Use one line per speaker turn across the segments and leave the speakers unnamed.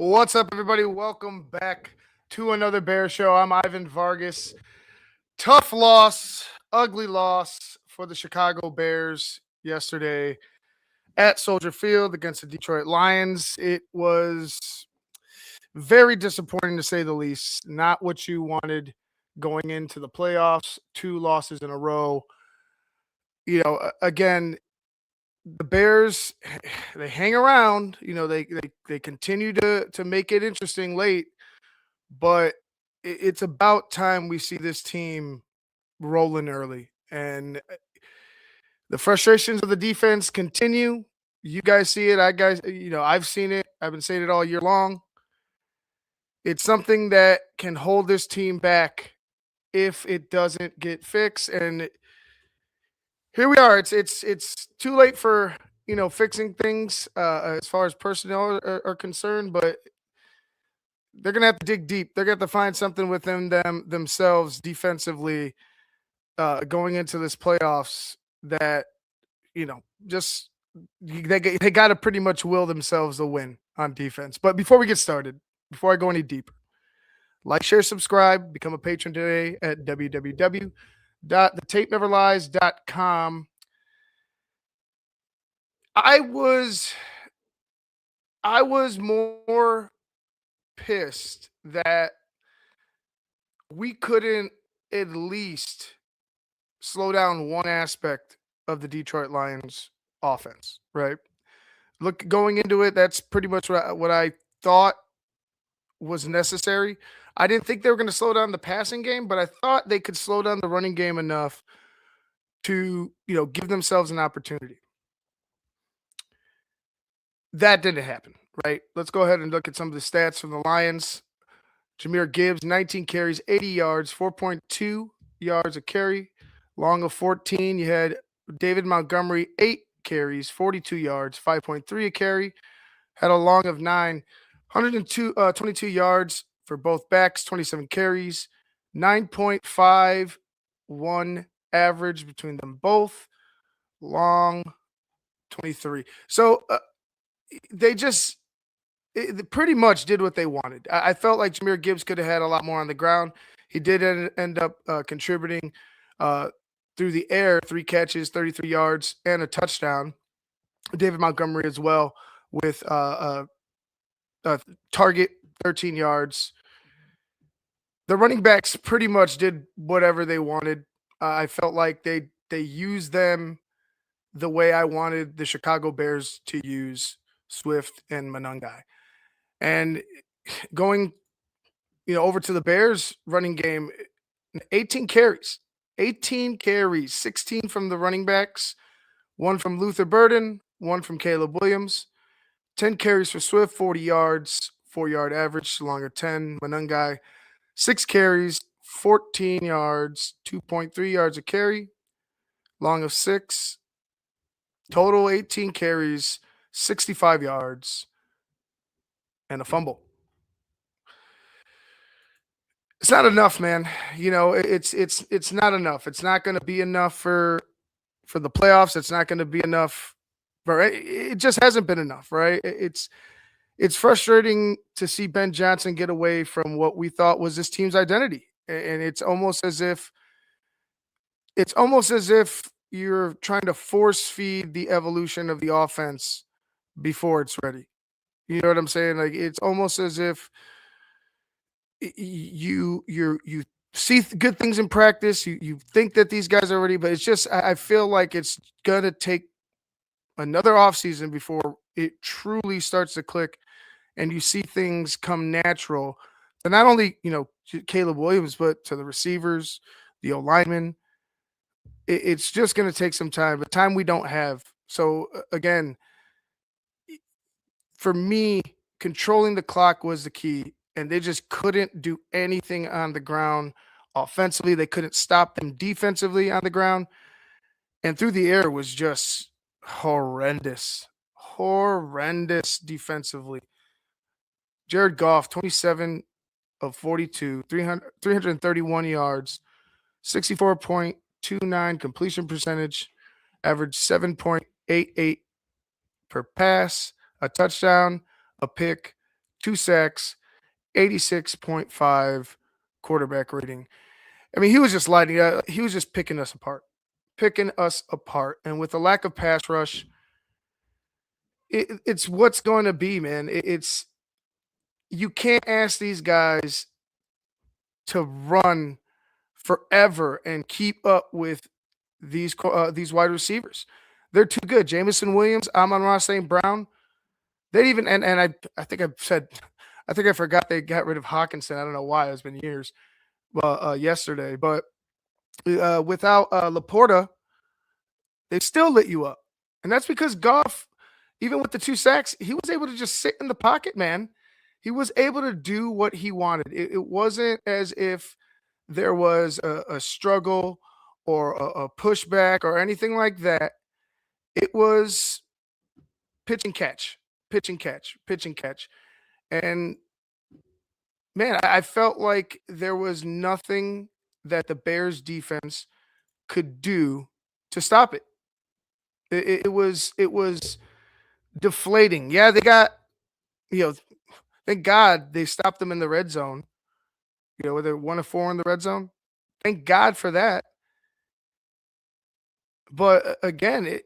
What's up, everybody? Welcome back to another Bear Show. I'm Ivan Vargas. Tough loss, ugly loss for the Chicago Bears yesterday at Soldier Field against the Detroit Lions. It was very disappointing to say the least. Not what you wanted going into the playoffs. 2 losses in a row. Again, the Bears, they hang around. They continue to make it interesting late, but it's about time we see this team rolling early. And the frustrations of the defense continue. You guys see it. I've seen it. I've been saying it all year long. It's something that can hold this team back if it doesn't get fixed. And here we are. It's too late for fixing things as far as personnel are concerned, but they're gonna have to dig deep. They're gonna have to find something within themselves defensively going into this playoffs that just they got to pretty much will themselves a win on defense. But before we get started, before I go any deeper, like, share, subscribe, become a patron today at www.thetapeneverlies.com. I was more pissed that we couldn't at least slow down one aspect of the Detroit Lions offense, right? Look, going into it, that's pretty much what I thought was necessary. I didn't think they were going to slow down the passing game, but I thought they could slow down the running game enough to, give themselves an opportunity. That didn't happen, right? Let's go ahead and look at some of the stats from the Lions. Jahmyr Gibbs, 19 carries, 80 yards, 4.2 yards a carry, long of 14. You had David Montgomery, 8 carries, 42 yards, 5.3 a carry, had a long of 9, 22 yards for both backs, 27 carries, 9.51 average between them both, long 23. So they pretty much did what they wanted. I felt like Jahmyr Gibbs could have had a lot more on the ground. He did end up contributing through the air, 3 catches, 33 yards, and a touchdown. David Montgomery as well with a target, 13 yards. The running backs pretty much did whatever they wanted. I felt like they used them the way I wanted the Chicago Bears to use Swift and Monangai. And going, over to the Bears running game, 18 carries, 16 from the running backs, 1 from Luther Burden, 1 from Caleb Williams, 10 carries for Swift, 40 yards, 4-yard average, longer 10. Monangai, 6 carries, 14 yards, 2.3 yards a carry, long of 6. Total 18 carries, 65 yards, and a fumble. It's not enough, man. It's not enough. It's not going to be enough for the playoffs. It's not going to be enough. Right? It just hasn't been enough, right? It's frustrating to see Ben Johnson get away from what we thought was this team's identity, and it's almost as if you're trying to force feed the evolution of the offense before it's ready. You know what I'm saying? Like, it's almost as if you see good things in practice. You think that these guys are ready, but it's just, I feel like it's gonna take another offseason before it truly starts to click and you see things come natural. And not only, Caleb Williams, but to the receivers, the O-linemen. It's just going to take some time, but time we don't have. So again, for me, controlling the clock was the key, and they just couldn't do anything on the ground offensively. They couldn't stop them defensively on the ground, and through the air was just horrendous defensively. Jared Goff, 27 of 42, 331 yards, 64.29 completion percentage, average 7.88 per pass, a touchdown, a pick, 2 sacks, 86.5 quarterback rating. I mean, he was just lighting he was just picking us apart. And with the lack of pass rush, it's what's going to be, man. It's you can't ask these guys to run forever and keep up with these wide receivers. They're too good. Jamison Williams, Amon-Ra St. Brown. They even and I think I said I think I forgot they got rid of Hawkinson. I don't know why. It's been years. Well, yesterday, but without Laporta, they still lit you up, and that's because Goff, even with the 2 sacks, he was able to just sit in the pocket, man. He was able to do what he wanted. It wasn't as if there was a struggle or a pushback or anything like that. It was pitch and catch, pitch and catch, pitch and catch. And man, I felt like there was nothing that the Bears defense could do to stop it. It was deflating. Yeah, they got you know. Thank God they stopped them in the red zone. Where they're 1 of 4 in the red zone. Thank God for that. But again,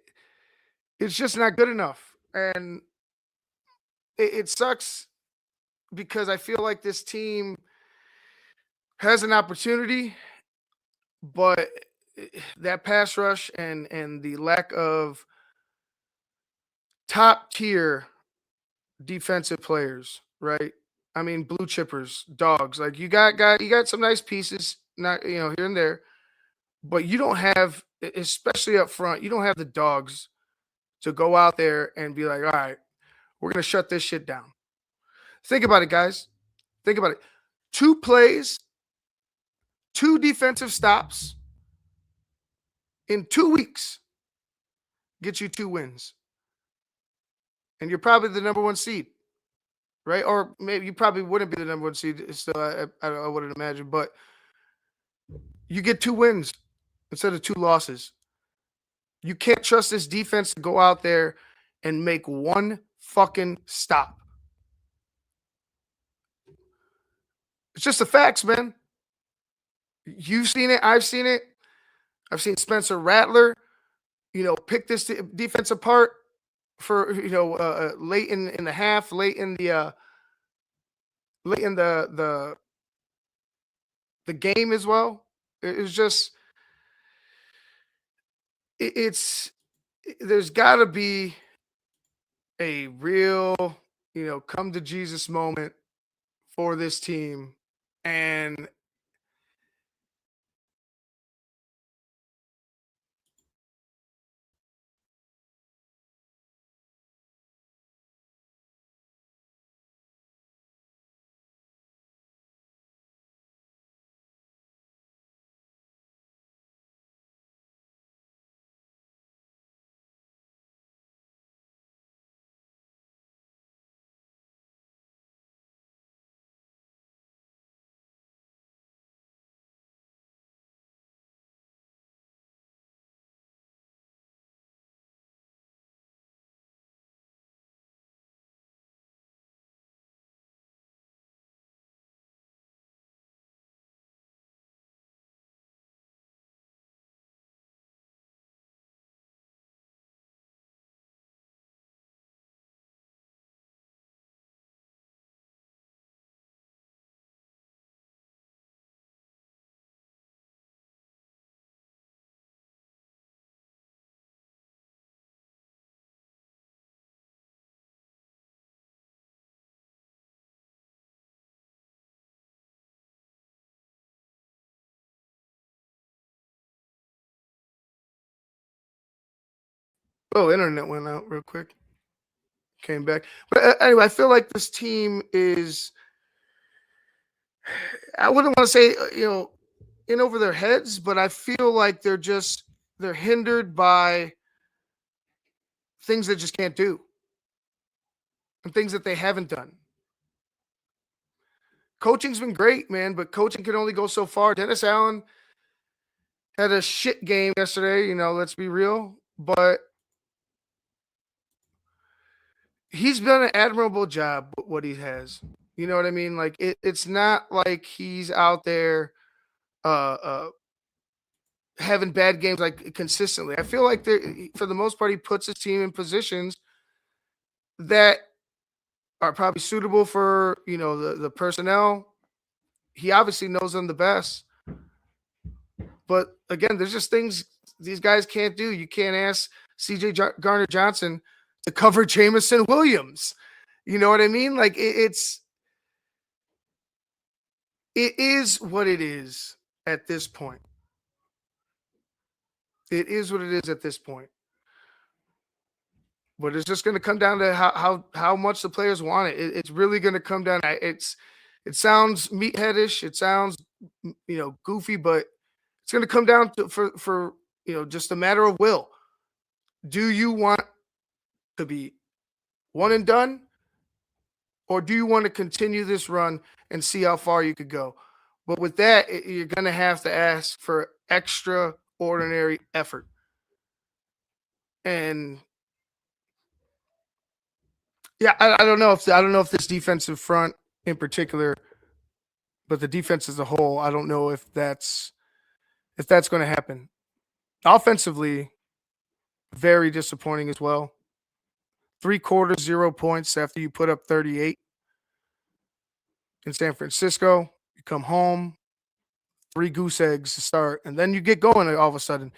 it's just not good enough, and it sucks because I feel like this team has an opportunity, but that pass rush and the lack of top tier defensive players, right? I mean, blue chippers, dogs. Like you got some nice pieces, not here and there, but you don't have, especially up front, you don't have the dogs to go out there and be like, all right, we're gonna shut this shit down. Think about it, guys. Think about it. 2 plays, 2 defensive stops in 2 weeks get you 2 wins, and you're probably the number 1 seed, right? Or maybe you probably wouldn't be the number 1 seed. Still, I wouldn't imagine, but you get 2 wins instead of 2 losses. You can't trust this defense to go out there and make one fucking stop. It's just the facts, man. You've seen it. I've seen it. I've seen Spencer Rattler, pick this defense apart for late in the half, late in the game as well. It's just it's there's got to be a real come to Jesus moment for this team, and internet went out real quick. Came back. But anyway, I feel like this team is, I wouldn't want to say, in over their heads, but I feel like they're hindered by things they just can't do and things that they haven't done. Coaching's been great, man, but coaching can only go so far. Dennis Allen had a shit game yesterday, let's be real. But he's done an admirable job with what he has. You know what I mean? Like it's not like he's out there having bad games like consistently. I feel like for the most part he puts his team in positions that are probably suitable for the personnel. He obviously knows them the best, but again, there's just things these guys can't do. You can't ask CJ Garner Johnson to cover Jamison Williams. You know what I mean? Like it is what it is at this point. It is what it is at this point. But it's just going to come down to how much the players want it. It's really going to come down. It sounds meatheadish. It sounds goofy, but it's going to come down to for just a matter of will. Do you want to be one and done, or do you want to continue this run and see how far you could go? But with that, you're going to have to ask for extraordinary effort. And yeah, I don't know if this defensive front in particular, but the defense as a whole, I don't know if that's going to happen. Offensively, very disappointing as well. 3 quarters, 0 points after you put up 38 in San Francisco. You come home, 3 goose eggs to start, and then you get going all of a sudden.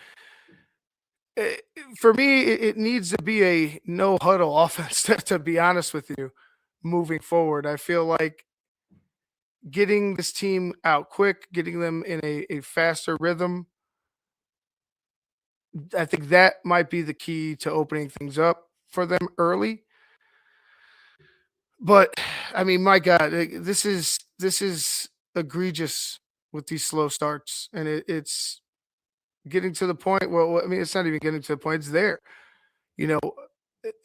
For me, it needs to be a no huddle offense, to be honest with you, moving forward. I feel like getting this team out quick, getting them in a faster rhythm, I think that might be the key to opening things up for them early. But I mean, my God, this is egregious with these slow starts, and it's getting to the point. Well, I mean, it's not even getting to the point; it's there. You know,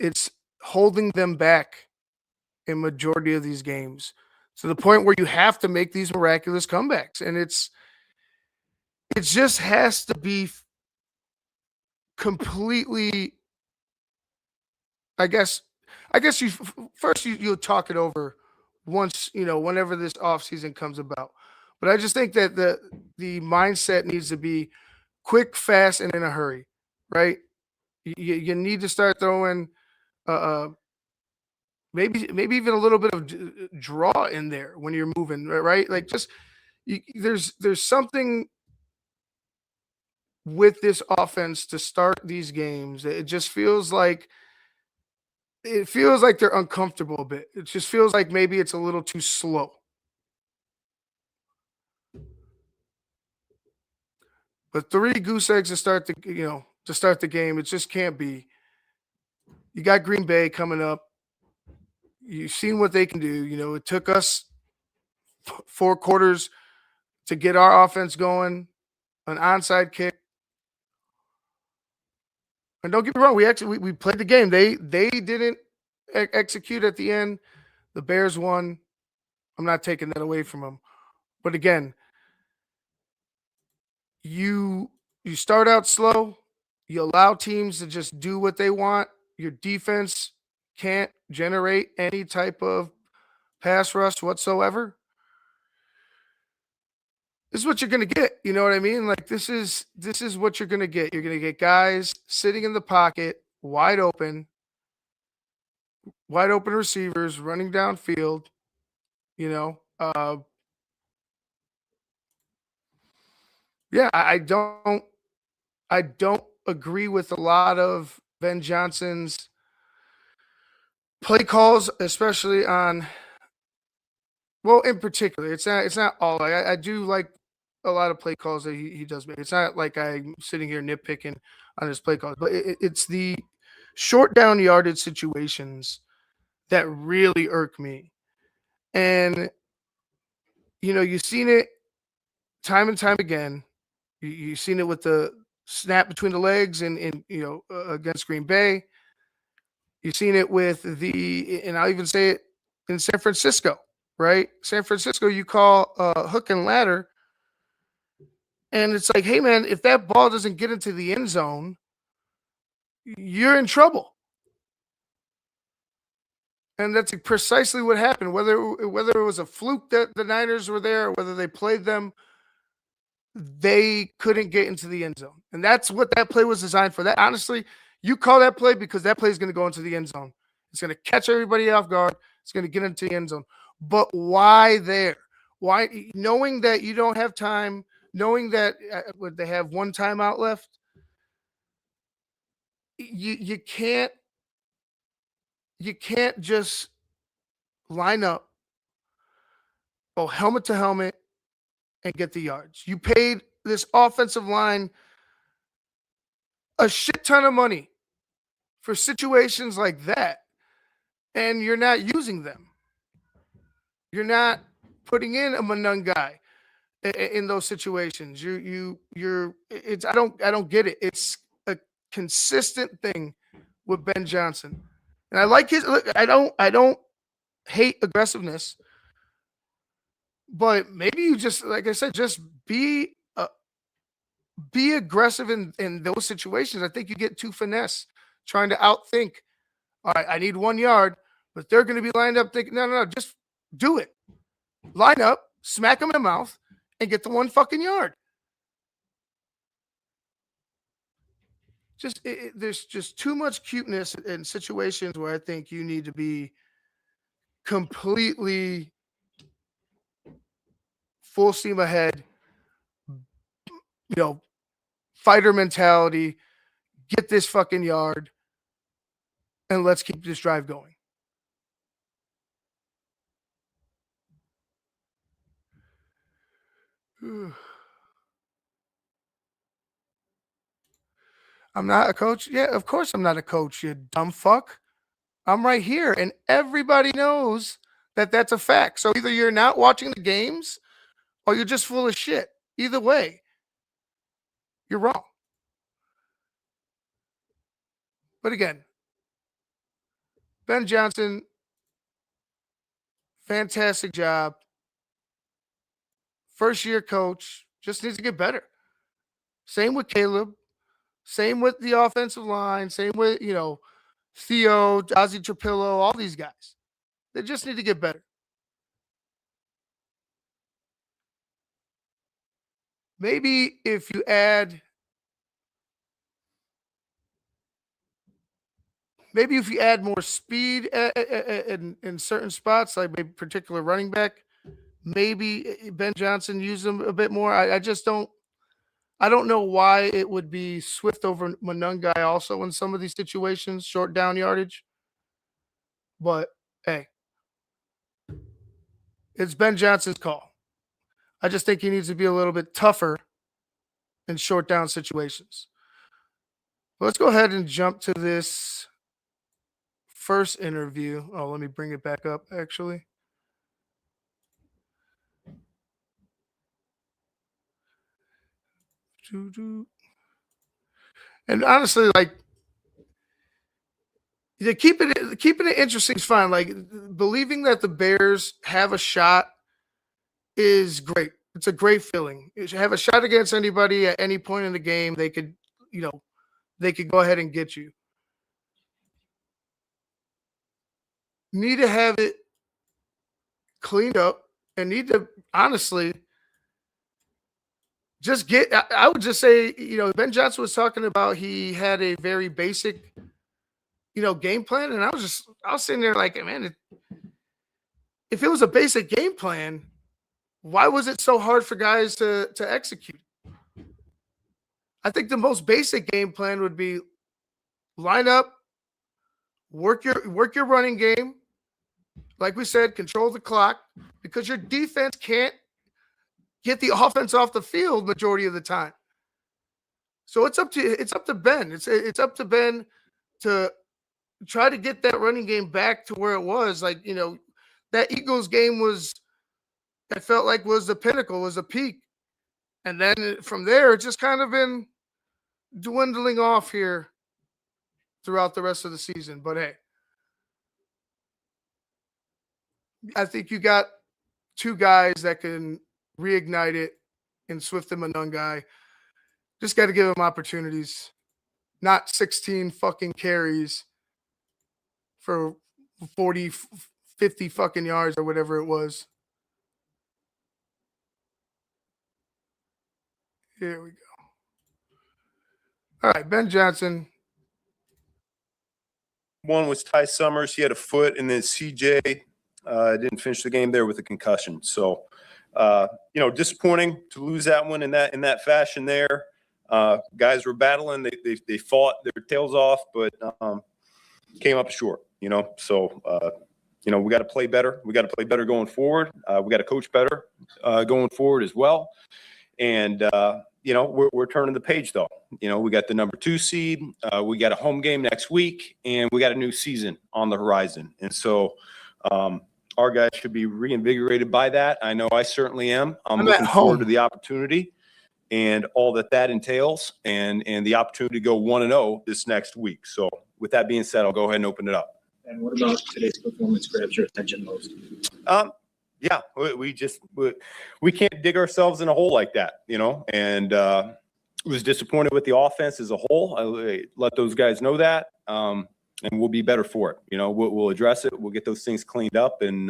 it's holding them back in majority of these games to the point where you have to make these miraculous comebacks, and it just has to be completely. I guess you first you'll talk it over once whenever this offseason comes about. But I just think that the mindset needs to be quick, fast, and in a hurry, right? You need to start throwing maybe even a little bit of draw in there when you're moving, right? Like just there's something with this offense to start these games. It feels like they're uncomfortable a bit. It just feels like maybe it's a little too slow. But 3 goose eggs to start the game, it just can't be. You got Green Bay coming up. You've seen what they can do. It took us 4 quarters to get our offense going, an onside kick. And don't get me wrong, we played the game. They didn't execute at the end. The Bears won. I'm not taking that away from them. But again, you start out slow, you allow teams to just do what they want. Your defense can't generate any type of pass rush whatsoever. This is what you're going to get. You know what I mean? Like this is what you're going to get. You're going to get guys sitting in the pocket, wide open receivers running downfield. You know, yeah, I don't agree with a lot of Ben Johnson's play calls, especially on well, in particular. It's not all. I do like a lot of play calls that he does make. It's not like I'm sitting here nitpicking on his play calls, but it's the short down yardage situations that really irk me. And you've seen it time and time again. You've seen it with the snap between the legs and against Green Bay. You've seen it with and I'll even say it in San Francisco, right? San Francisco, you call hook and ladder, and it's like, hey man, if that ball doesn't get into the end zone, you're in trouble. And that's precisely what happened. Whether it was a fluke that the Niners were there, or whether they played them, they couldn't get into the end zone. And that's what that play was designed for. That honestly, you call that play because that play is going to go into the end zone. It's going to catch everybody off guard. It's going to get into the end zone. But why there? Why, knowing that you don't have time, knowing that would they have one timeout left? You can't just line up, go helmet to helmet, and get the yards. You paid this offensive line a shit ton of money for situations like that, and you're not using them. You're not putting in a Manung guy in those situations. It's I don't get it. It's a consistent thing with Ben Johnson, and I like his. Look, I don't hate aggressiveness, but maybe you just, like I said, just be aggressive in those situations. I think you get too finesse, trying to outthink. All right, I need 1 yard, but they're going to be lined up thinking, no, just do it. Line up, smack them in the mouth, and get the 1 fucking yard. There's just too much cuteness in situations where I think you need to be completely full steam ahead, fighter mentality, get this fucking yard, and let's keep this drive going. I'm not a coach. Yeah, of course I'm not a coach, you dumb fuck. I'm right here, and everybody knows that that's a fact. So either you're not watching the games or you're just full of shit. Either way, you're wrong. But again, Ben Johnson, fantastic job. First year coach, just needs to get better. Same with Caleb. Same with the offensive line. Same with, Theo, Ozzy Trapillo, all these guys. They just need to get better. Maybe if you add more speed in certain spots, like maybe particular running back, maybe Ben Johnson use them a bit more. I just don't know why it would be Swift over Manungai also in some of these situations, short down yardage. But hey, it's Ben Johnson's call. I just think he needs to be a little bit tougher in short down situations. Let's go ahead and jump to this first interview. Oh, let me bring it back up, actually. And honestly, like, keeping it interesting is fine. Like, believing that the Bears have a shot is great. It's a great feeling. You should have a shot against anybody at any point in the game. They could go ahead and get you. Need to have it cleaned up and need to honestly just get. I would just say, Ben Johnson was talking about he had a very basic, game plan, and I was sitting there like, man, if it was a basic game plan, why was it so hard for guys to execute? I think the most basic game plan would be line up, work your running game. Like we said, control the clock, because your defense can't get the offense off the field majority of the time. So it's up to Ben. It's up to Ben to try to get that running game back to where it was. Like, that Eagles game I felt like was the pinnacle, was a peak. And then from there, it's just kind of been dwindling off here throughout the rest of the season. But hey, I think you got 2 guys that can reignite it in Swift and Manungai. Just got to give them opportunities, not 16 fucking carries for 40, 50 fucking yards or whatever it was. Here we go. All right, Ben Johnson.
One was Ty Summers. He had a foot, and then CJ didn't finish the game there with a concussion. So, disappointing to lose that one in that fashion there. Guys were battling. They fought their tails off, but came up short, So, we got to play better. We got to play better going forward. We got to coach better going forward as well. And, we're turning the page, though. We got the number 2 seed. We got a home game next week, and we got a new season on the horizon. And so our guys should be reinvigorated by that. I know I certainly am. I'm looking forward to the opportunity and all that entails, and the opportunity to go 1-0 this next week. So with that being said, I'll go ahead and open it up.
And what about today's performance grabs your attention most?
Yeah, we can't dig ourselves in a hole like that, and was disappointed with the offense as a whole. I let those guys know that, and we'll be better for it. We'll address it. We'll get those things cleaned up, and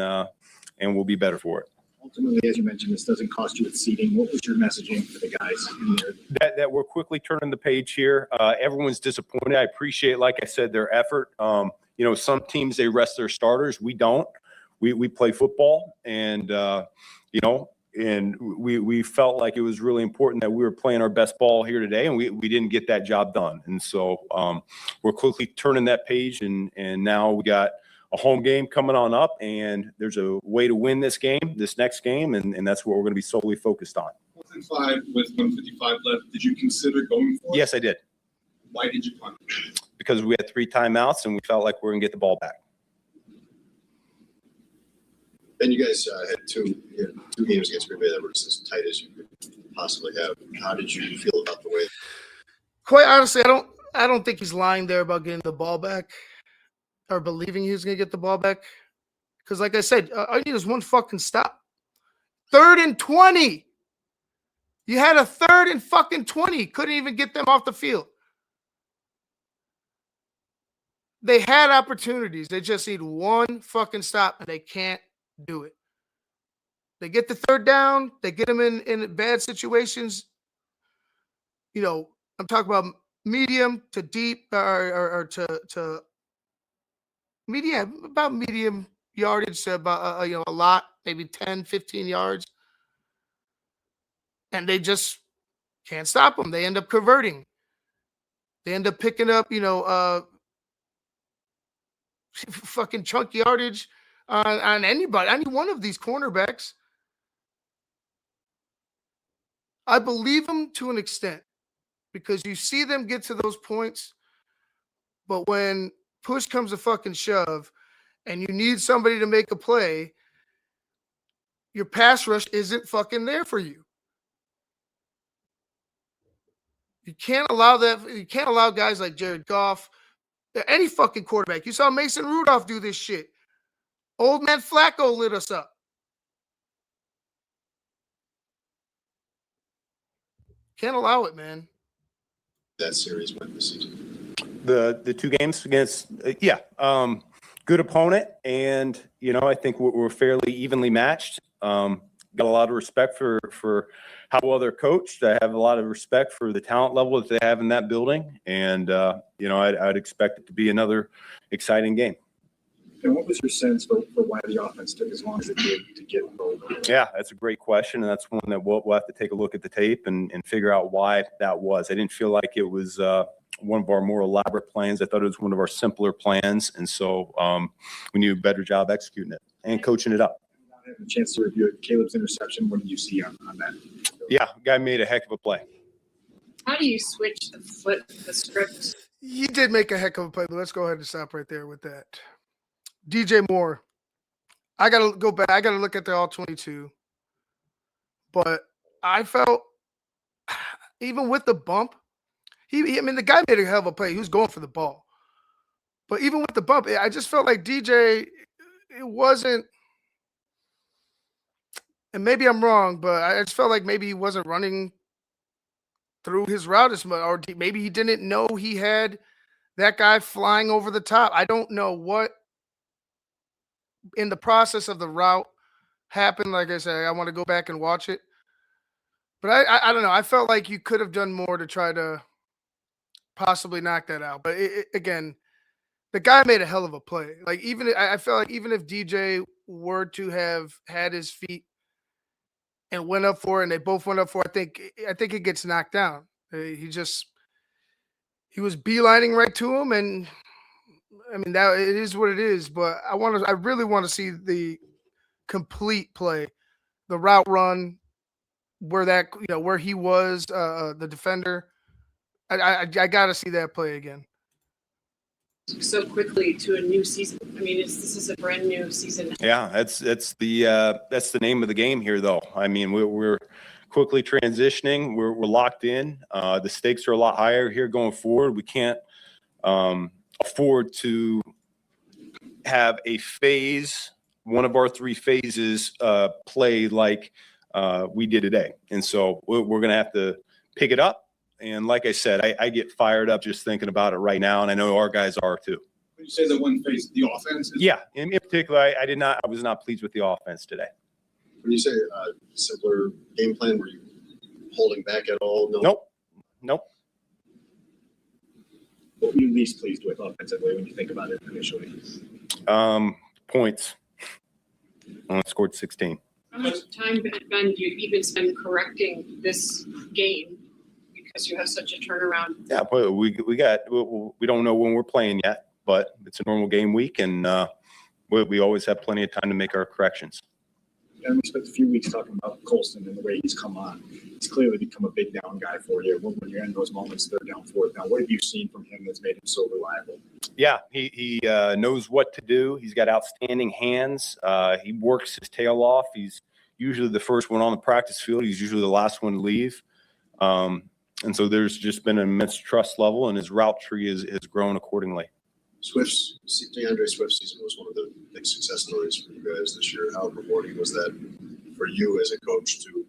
we'll be better for it.
Ultimately, as you mentioned, this doesn't cost you with seeding. What was your messaging for the guys in there?
That we're quickly turning the page here. Everyone's disappointed. I appreciate, like I said, their effort. Some teams, they rest their starters. We don't. We play football, and and we felt like it was really important that we were playing our best ball here today, and we didn't get that job done. And so we're quickly turning that page, and now we got a home game coming on up, and there's a way to win this next game, and that's what we're going to be solely focused on.
4-5 with 155 left. Did you consider going for it?
Yes, I did.
Why did you punt?
Because we had 3 timeouts, and we felt like we were going to get the ball back.
And you guys had two games against Green Bay that were as tight as you could possibly have. How did you feel about the way?
Quite honestly, I don't think he's lying there about getting the ball back or believing he was going to get the ball back. Because, like I said, all you need is one fucking stop. 3rd and 20. You had a 3rd and fucking 20. Couldn't even get them off the field. They had opportunities. They just need one fucking stop, and they can't do it. They get the 3rd down. They get them in bad situations. I'm talking about medium to deep or to medium, about medium yardage to about, a lot, maybe 10, 15 yards. And they just can't stop them. They end up converting. They end up picking up, fucking chunk yardage on anybody, any one of these cornerbacks. I believe them to an extent because you see them get to those points, but when push comes to fucking shove and you need somebody to make a play, your pass rush isn't fucking there for you. You can't allow that. You can't allow guys like Jared Goff, any fucking quarterback. You saw Mason Rudolph do this shit. Old man Flacco lit us up. Can't allow it, man.
That series went this season.
The 2 games against, good opponent, and I think we're fairly evenly matched. Got a lot of respect for how well they're coached. I have a lot of respect for the talent level that they have in that building, and I'd expect it to be another exciting game.
And what was your sense for why the offense took as long as it did to get involved?
Yeah, that's a great question, and that's one that we'll have to take a look at the tape and figure out why that was. I didn't feel like it was one of our more elaborate plans. I thought it was one of our simpler plans, and so we need a better job executing it and coaching it up.
Not having a chance to review it, Caleb's interception, what did you see on that?
Yeah, guy made a heck of a play.
How do you switch the script?
He did make a heck of a play, but let's go ahead and stop right there with that. DJ Moore. I got to go back. I got to look at the all 22. But I felt, even with the bump, the guy made a hell of a play. He was going for the ball. But even with the bump, I just felt like DJ, it wasn't, and maybe I'm wrong, but I just felt like maybe he wasn't running through his route as much, or maybe he didn't know he had that guy flying over the top. I don't know what in the process of the route happened. Like I said, I want to go back and watch it. But I don't know. I felt like you could have done more to try to possibly knock that out. But again, the guy made a hell of a play. Like I felt like even if DJ were to have had his feet and went up for it, and they both went up for it, I think it gets knocked down. He was beelining right to him, and I mean that it is what it is. But I really want to see the complete play, the route run, where he was the defender. I got to see that play again.
So quickly to a new season. I mean, this is a brand new season.
Yeah, that's the name of the game here, though. I mean, we're quickly transitioning. We're locked in. The stakes are a lot higher here going forward. We can't afford to have one of our 3 phases play like we did today. And so we're going to have to pick it up. And like I said, I get fired up just thinking about it right now, and I know our guys are too.
When you say the one phase, the offense?
Yeah, in particular, I was not pleased with the offense today.
When you say simpler game plan, were you holding back at all?
Nope.
What were you least pleased with offensively when you think about it initially?
Points. I only scored 16.
How much time, Ben, do you even spend correcting this game because you have such a turnaround?
Yeah, but we don't know when we're playing yet, but it's a normal game week, and we always have plenty of time to make our corrections.
And we spent a few weeks talking about Colston and the way he's come on. He's clearly become a big down guy for you. When you're in those moments, third down, fourth down, what have you seen from him that's made him so reliable?
Yeah, he knows what to do. He's got outstanding hands. He works his tail off. He's usually the first one on the practice field. He's usually the last one to leave. And so there's just been an immense trust level, and his route tree has grown accordingly.
DeAndre Swift's season was one of the big success stories for you guys this year. How rewarding was that for you as a coach to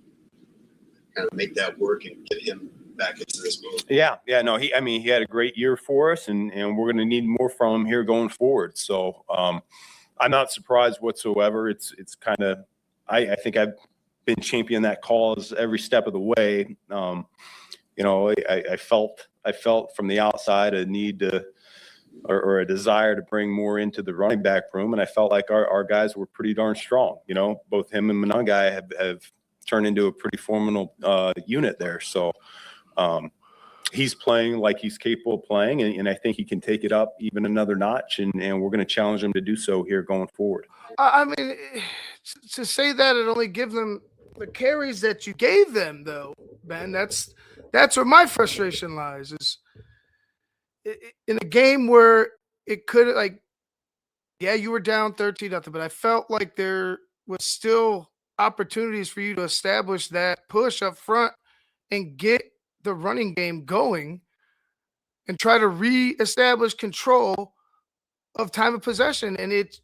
kind of make that work and get him back into this mode?
Yeah, no, he had a great year for us, and we're going to need more from him here going forward. So I'm not surprised whatsoever. It's kind of I think I've been championing that cause every step of the way. I felt from the outside a need to. Or a desire to bring more into the running back room. And I felt like our guys were pretty darn strong. Both him and Monangai have turned into a pretty formidable unit there. So he's playing like he's capable of playing, and I think he can take it up even another notch, and we're going to challenge him to do so here going forward.
I mean, to say that and only give them the carries that you gave them, though, Ben, that's where my frustration lies, is in a game where it could, you were down 13-0, but I felt like there was still opportunities for you to establish that push up front and get the running game going and try to reestablish control of time of possession. And it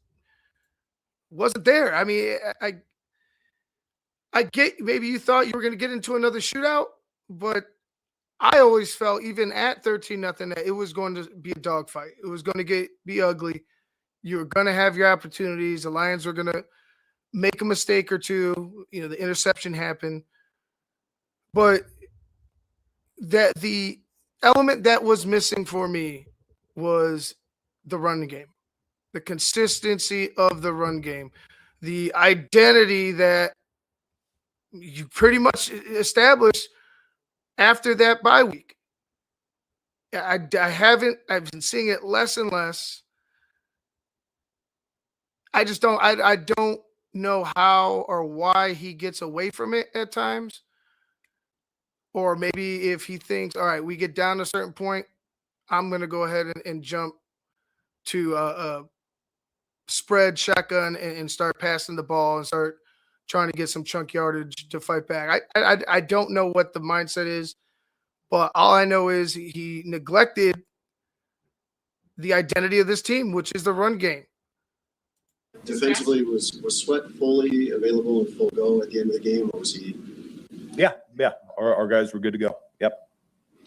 wasn't there. I mean, I get maybe you thought you were going to get into another shootout, but I always felt, even at 13-0, that it was going to be a dogfight. It was going to be ugly. You were going to have your opportunities. The Lions were going to make a mistake or two. The interception happened. But that the element that was missing for me was the run game, the consistency of the run game, the identity that you pretty much established after that bye week. I've been seeing it less and less. I don't know how or why he gets away from it at times. Or maybe if he thinks, all right, we get down to a certain point, I'm going to go ahead and jump to spread shotgun and start passing the ball and start trying to get some chunk yardage to fight back. I don't know what the mindset is, but all I know is he neglected the identity of this team, which is the run game.
Defensively, was Sweat fully available and full go at the end of the game, or was he?
Yeah. Our guys were good to go. Yep.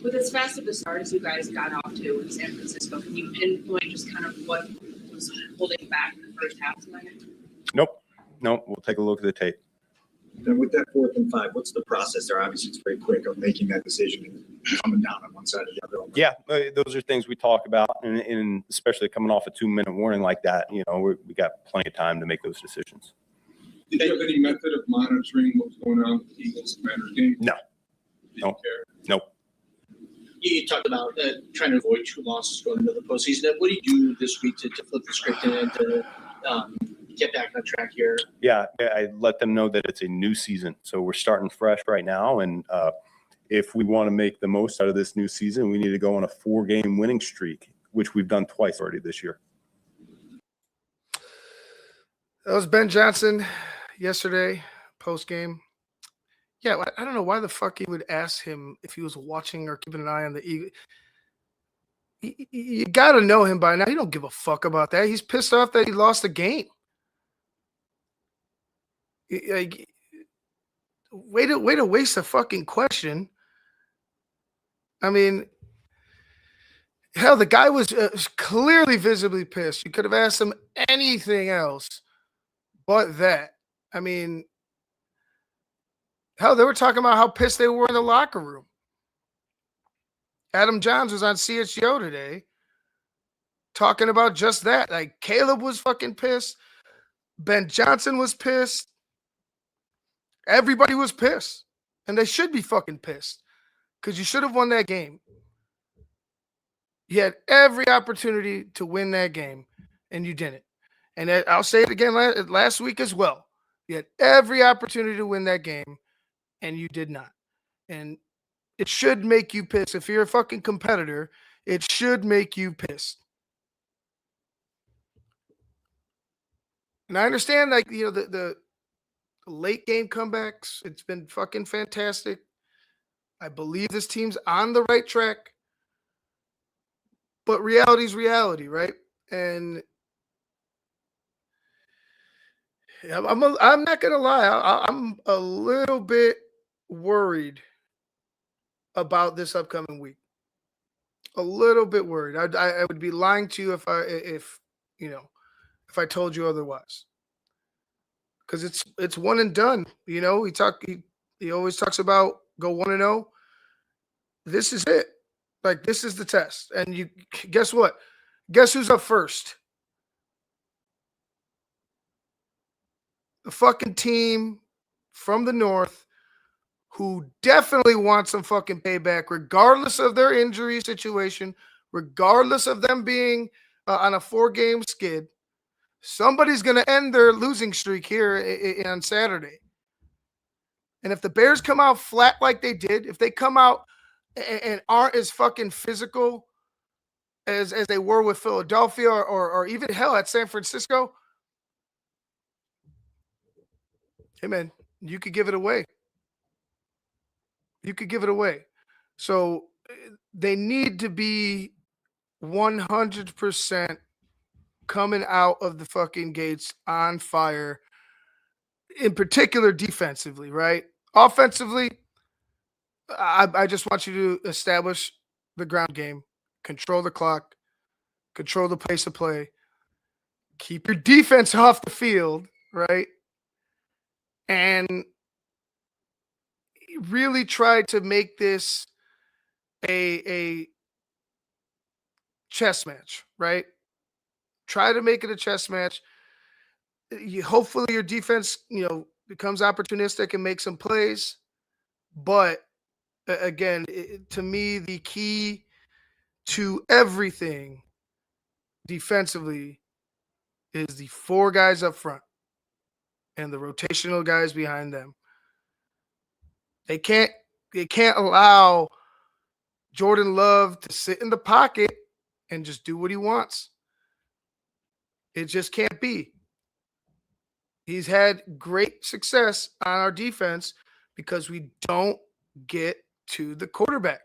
With as fast of a start as you guys got off to in San Francisco, can you pinpoint just kind of what was holding back the first half tonight?
Nope. We'll take a look at the tape.
And with that 4th and 5, what's the process there? Obviously, it's very quick of making that decision and coming down on one side or the other.
Yeah, those are things we talk about, and especially coming off a 2-minute warning like that, we got plenty of time to make those decisions.
Did you have any method of monitoring what was going on with the Eagles Commanders game?
No.
Didn't
No.
care.
Nope.
You talked about trying to avoid 2 losses going into the postseason. What do you do this week to flip the script and to get back on track here?
Yeah, I let them know that it's a new season, so we're starting fresh right now, and if we want to make the most out of this new season, we need to go on a 4-game winning streak, which we've done twice already this year.
That was Ben Johnson yesterday, post game. Yeah, I don't know why the fuck he would ask him if he was watching or keeping an eye on the Eagles. You got to know him by now. He don't give a fuck about that. He's pissed off that he lost the game. Like, way to waste a fucking question. I mean, hell, the guy was clearly visibly pissed. You could have asked him anything else but that. I mean, hell, they were talking about how pissed they were in the locker room. Adam Johns was on CHGO today talking about just that. Like, Caleb was fucking pissed. Ben Johnson was pissed. Everybody was pissed. And they should be fucking pissed because you should have won that game. You had every opportunity to win that game, and you didn't. And I'll say it again last week as well. You had every opportunity to win that game, and you did not. And it should make you pissed. If you're a fucking competitor, it should make you pissed. And I understand, like, the late game comebacks. It's been fucking fantastic. I believe this team's on the right track. But reality's reality, right? And I'm not gonna lie. I'm a little bit worried about this upcoming week. A little bit worried. I would be lying to you if I told you otherwise. Because it's one and done. He always talks about go 1-0. This is it. Like, this is the test. And you guess what? Guess who's up first? The fucking team from the north who definitely wants some fucking payback, regardless of their injury situation, regardless of them being on a 4-game skid. Somebody's going to end their losing streak here on Saturday. And if the Bears come out flat like they did, if they come out and aren't as fucking physical as they were with Philadelphia or even hell at San Francisco, hey man, you could give it away. You could give it away. So they need to be 100% coming out of the fucking gates on fire, in particular defensively, right? Offensively, I just want you to establish the ground game, control the clock, control the pace of play, keep your defense off the field, right? And really try to make this a chess match, right? Try to make it a chess match. Hopefully your defense, becomes opportunistic and makes some plays. But again, to me, the key to everything defensively is the 4 guys up front and the rotational guys behind them. They can't allow Jordan Love to sit in the pocket and just do what he wants. It just can't be. He's had great success on our defense because we don't get to the quarterback.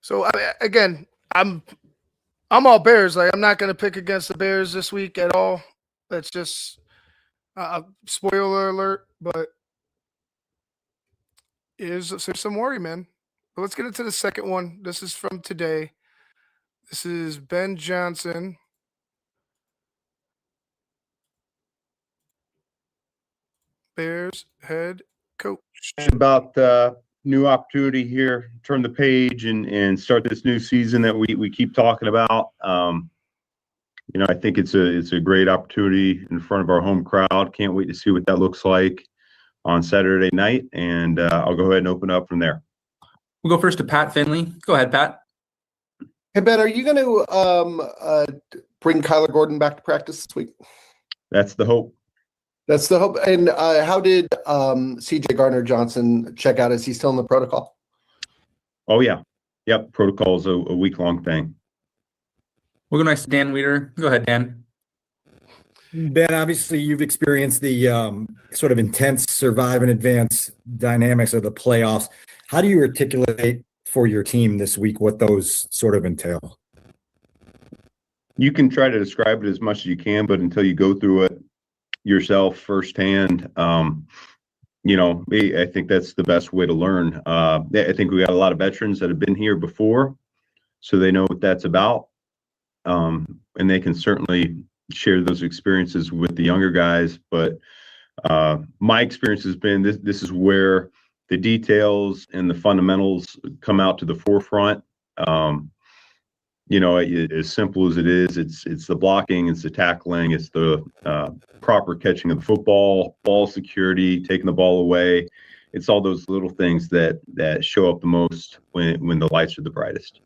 So again, I'm all Bears. Like, I'm not going to pick against the Bears this week at all. That's just spoiler alert, but there's some worry, man. But let's get into the second one. This is from today. This is Ben Johnson. Bears head coach.
About new opportunity here, turn the page and start this new season that we keep talking about. I think it's a great opportunity in front of our home crowd. Can't wait to see what that looks like on Saturday night, and I'll go ahead and open up from there.
We'll go first to Pat Finley. Go ahead, Pat.
Hey, Ben, are you going to bring Kyler Gordon back to practice this week?
That's the hope.
That's the hope. And how did CJ Gardner-Johnson check out? Is he still in the protocol?
Oh, yeah. Yep. Protocol is a week-long thing.
We'll go next to Dan Weeder. Go ahead, Dan.
Ben, obviously you've experienced the sort of intense survive and advance dynamics of the playoffs. How do you articulate for your team this week what those sort of entail?
You can try to describe it as much as you can, but until you go through it yourself firsthand, I think that's the best way to learn. I think we got a lot of veterans that have been here before, so they know what that's about. And they can certainly share those experiences with the younger guys. But my experience has been this is where the details and the fundamentals come out to the forefront. As simple as it is, it's the blocking, it's the tackling, it's the proper catching of the football, ball security, taking the ball away. It's all those little things that show up the most when the lights are the brightest.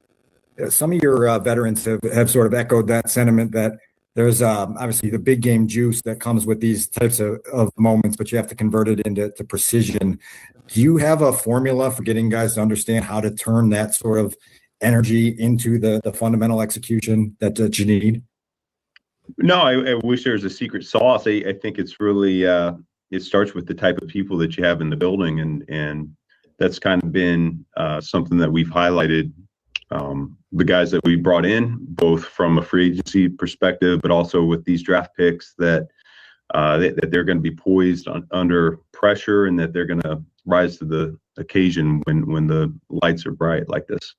Some of your veterans have sort of echoed that sentiment that there's obviously the big game juice that comes with these types of moments, but you have to convert it into precision. Do you have a formula for getting guys to understand how to turn that sort of energy into the fundamental execution that you need?
No, I wish there was a secret sauce. I think it's really it starts with the type of people that you have in the building, and that's kind of been something that we've highlighted. The guys that we brought in, both from a free agency perspective, but also with these draft picks, that they're going to be poised under pressure and that they're going to rise to the occasion when the lights are bright like this.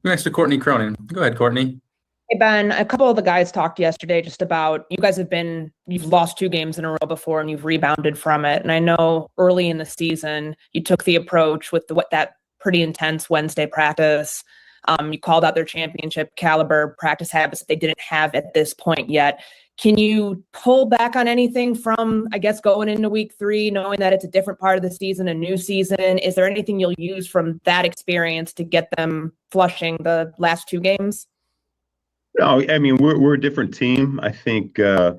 Next to Courtney Cronin. Go ahead, Courtney.
Hey, Ben, a couple of the guys talked yesterday just about you guys you've lost 2 games in a row before and you've rebounded from it. And I know early in the season, you took the approach with that pretty intense Wednesday practice. You called out their championship caliber practice habits that they didn't have at this point yet. Can you pull back on anything from, I guess, going into week 3, knowing that it's a different part of the season, a new season? Is there anything you'll use from that experience to get them flushing the last 2 games?
No, I mean, we're a different team. I think the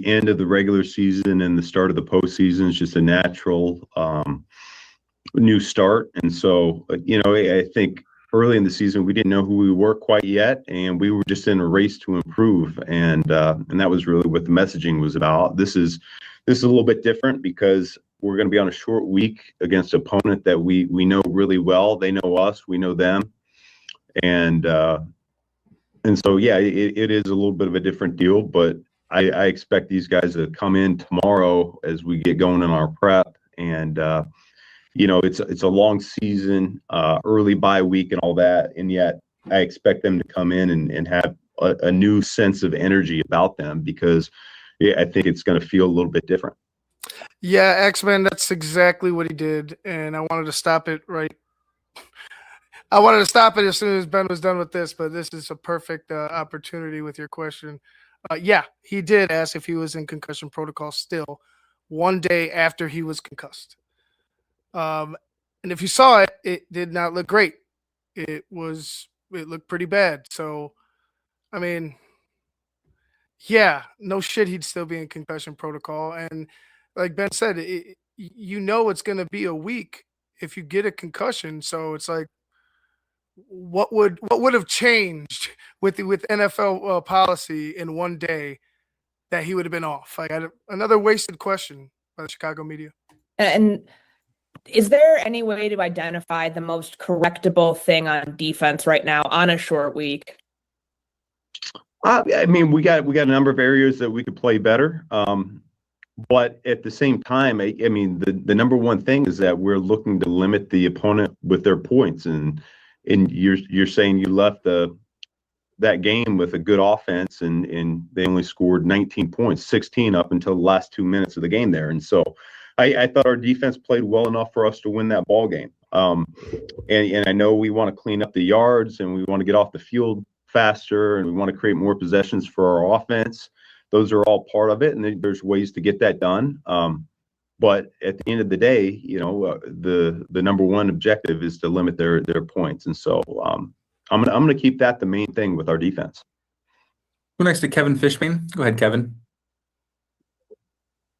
end of the regular season and the start of the postseason is just a natural new start. And so, I think early in the season, we didn't know who we were quite yet, and we were just in a race to improve. And that was really what the messaging was about. This is a little bit different because we're going to be on a short week against an opponent that we know really well. They know us, we know them. And so, yeah, it is a little bit of a different deal, but I expect these guys to come in tomorrow as we get going in our prep. And, it's a long season, early bye week and all that. And yet I expect them to come in and have a new sense of energy about them because I think it's going to feel a little bit different.
Yeah, X-Men, that's exactly what he did. And I wanted to stop it I wanted to stop it as soon as Ben was done with this, but this is a perfect opportunity with your question. Yeah, he did ask if he was in concussion protocol still 1 day after he was concussed. And if you saw it, it did not look great. It looked pretty bad. So, I mean, yeah, no shit, he'd still be in concussion protocol. And like Ben said, it's going to be a week if you get a concussion. So it's like, what would have changed with NFL policy in 1 day that he would have been off? Like another wasted question by the Chicago media.
And is there any way to identify the most correctable thing on defense right now on a short week?
I mean, we got a number of areas that we could play better. But at the same time, I mean, the number one thing is that we're looking to limit the opponent with their points, and you're saying you left that game with a good offense, and they only scored 19 points, 16 up until the last 2 minutes of the game there, and so I thought our defense played well enough for us to win that ball game. And I know we want to clean up the yards, and we want to get off the field faster, and we want to create more possessions for our offense. Those are all part of it, and there's ways to get that done. But at the end of the day, the number one objective is to limit their points, and so I'm gonna keep that the main thing with our defense.
Go next to Kevin Fishman. Go ahead, Kevin.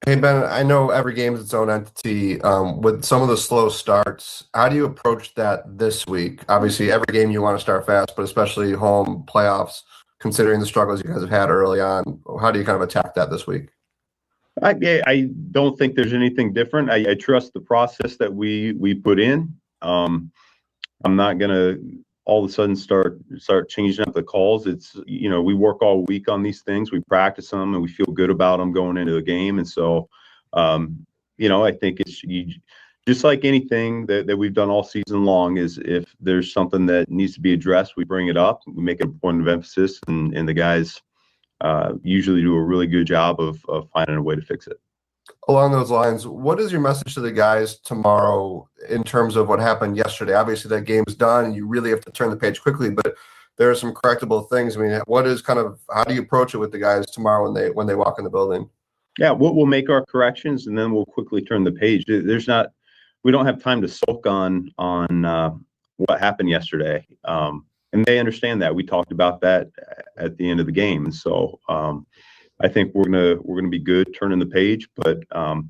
Hey, Ben, I know every game is its own entity. With some of the slow starts, how do you approach that this week? Obviously, every game you want to start fast, but especially home playoffs, considering the struggles you guys have had early on, how do you kind of attack that this week?
I don't think there's anything different. I trust the process that we put in. I'm not gonna all of a sudden start changing up the calls. It's, we work all week on these things, we practice them, and we feel good about them going into the game. And so I think it's just like anything that we've done all season long, is if there's something that needs to be addressed, we bring it up, we make it a point of emphasis, and the guys usually do a really good job of finding a way to fix it.
Along those lines, what is your message to the guys tomorrow in terms of what happened yesterday? Obviously, that game's done, and you really have to turn the page quickly, but there are some correctable things. I mean, how do you approach it with the guys tomorrow when they walk in the building? Yeah,
we'll make our corrections, and then we'll quickly turn the page. We don't have time to sulk on what happened yesterday, and they understand that. We talked about that at the end of the game, and so I think we're gonna be good turning the page, but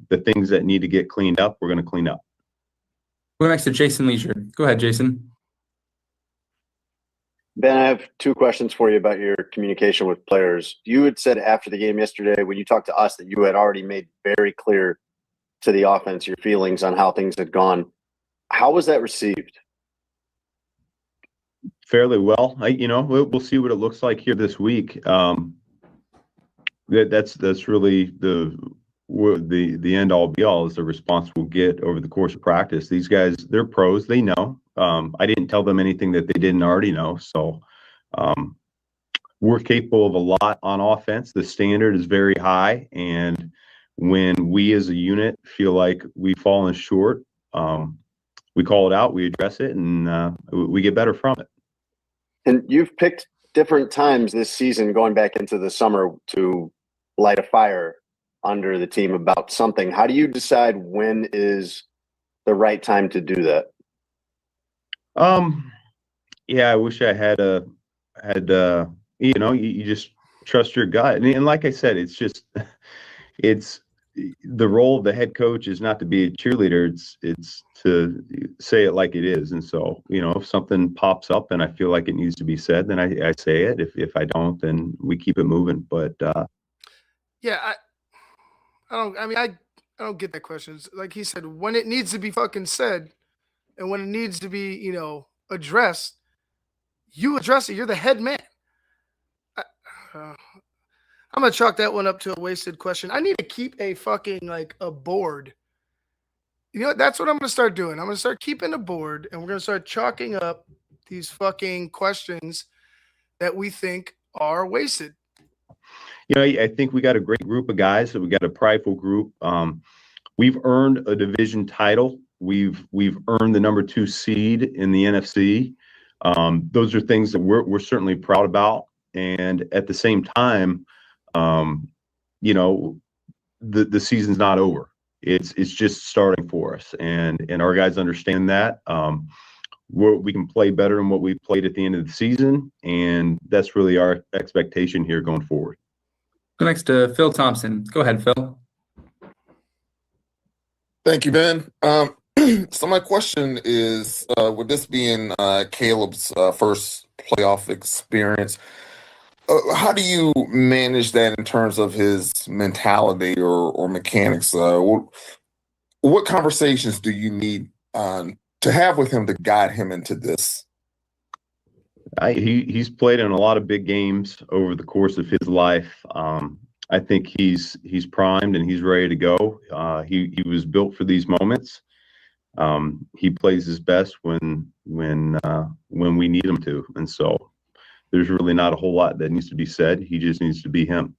the things that need to get cleaned up, we're gonna clean up.
Go next to Jason Leisure. Go ahead, Jason.
Ben, I have two questions for you about your communication with players. You had said after the game yesterday, when you talked to us, that you had already made very clear to the offense your feelings on how things had gone. How was that received?
Fairly well. We'll see what it looks like here this week. That's really the end all be all, is the response we'll get over the course of practice. These guys, they're pros, they know. I didn't tell them anything that they didn't already know. So we're capable of a lot on offense. The standard is very high, and when we as a unit feel like we've fallen short, we call it out, we address it, and we get better from it.
And you've picked different times this season, going back into the summer, to light a fire under the team about something. How do you decide when is the right time to do that?
Yeah, I wish I had you just trust your gut. And like I said, it's the role of the head coach is not to be a cheerleader. It's to say it like it is. And so, if something pops up and I feel like it needs to be said, then I say it. If I don't, then we keep it moving. But
yeah, I don't get that question. It's like he said, when it needs to be fucking said, and when it needs to be, addressed, you address it. You're the head man. I'm gonna chalk that one up to a wasted question. I need to keep a fucking a board. That's what I'm gonna start doing. I'm gonna start keeping a board, and we're gonna start chalking up these fucking questions that we think are wasted.
I think we got a great group of guys. We got a prideful group. We've earned a division title. We've earned the number 2 seed in the NFC. Those are things that we're certainly proud about. And at the same time, the season's not over. It's just starting for us, and our guys understand that. We can play better than what we played at the end of the season, and that's really our expectation here going forward.
Go next to Phil Thompson. Go ahead, Phil.
Thank you, Ben. So my question is, with this being Caleb's first playoff experience, how do you manage that in terms of his mentality or mechanics? What conversations do you need to have with him to guide him into this?
He's played in a lot of big games over the course of his life. I think he's primed and he's ready to go. He was built for these moments. He plays his best when we need him to, and so there's really not a whole lot that needs to be said. He just needs to be him.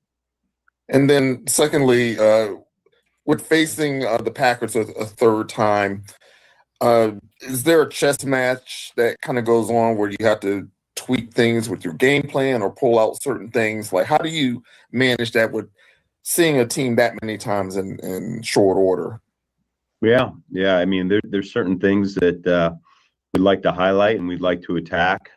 And then, secondly, with facing the Packers a third time, is there a chess match that kind of goes on where you have to tweak things with your game plan or pull out certain things? Like, how do you manage that with seeing a team that many times in short order?
Yeah. I mean, there's certain things that we'd like to highlight and we'd like to attack.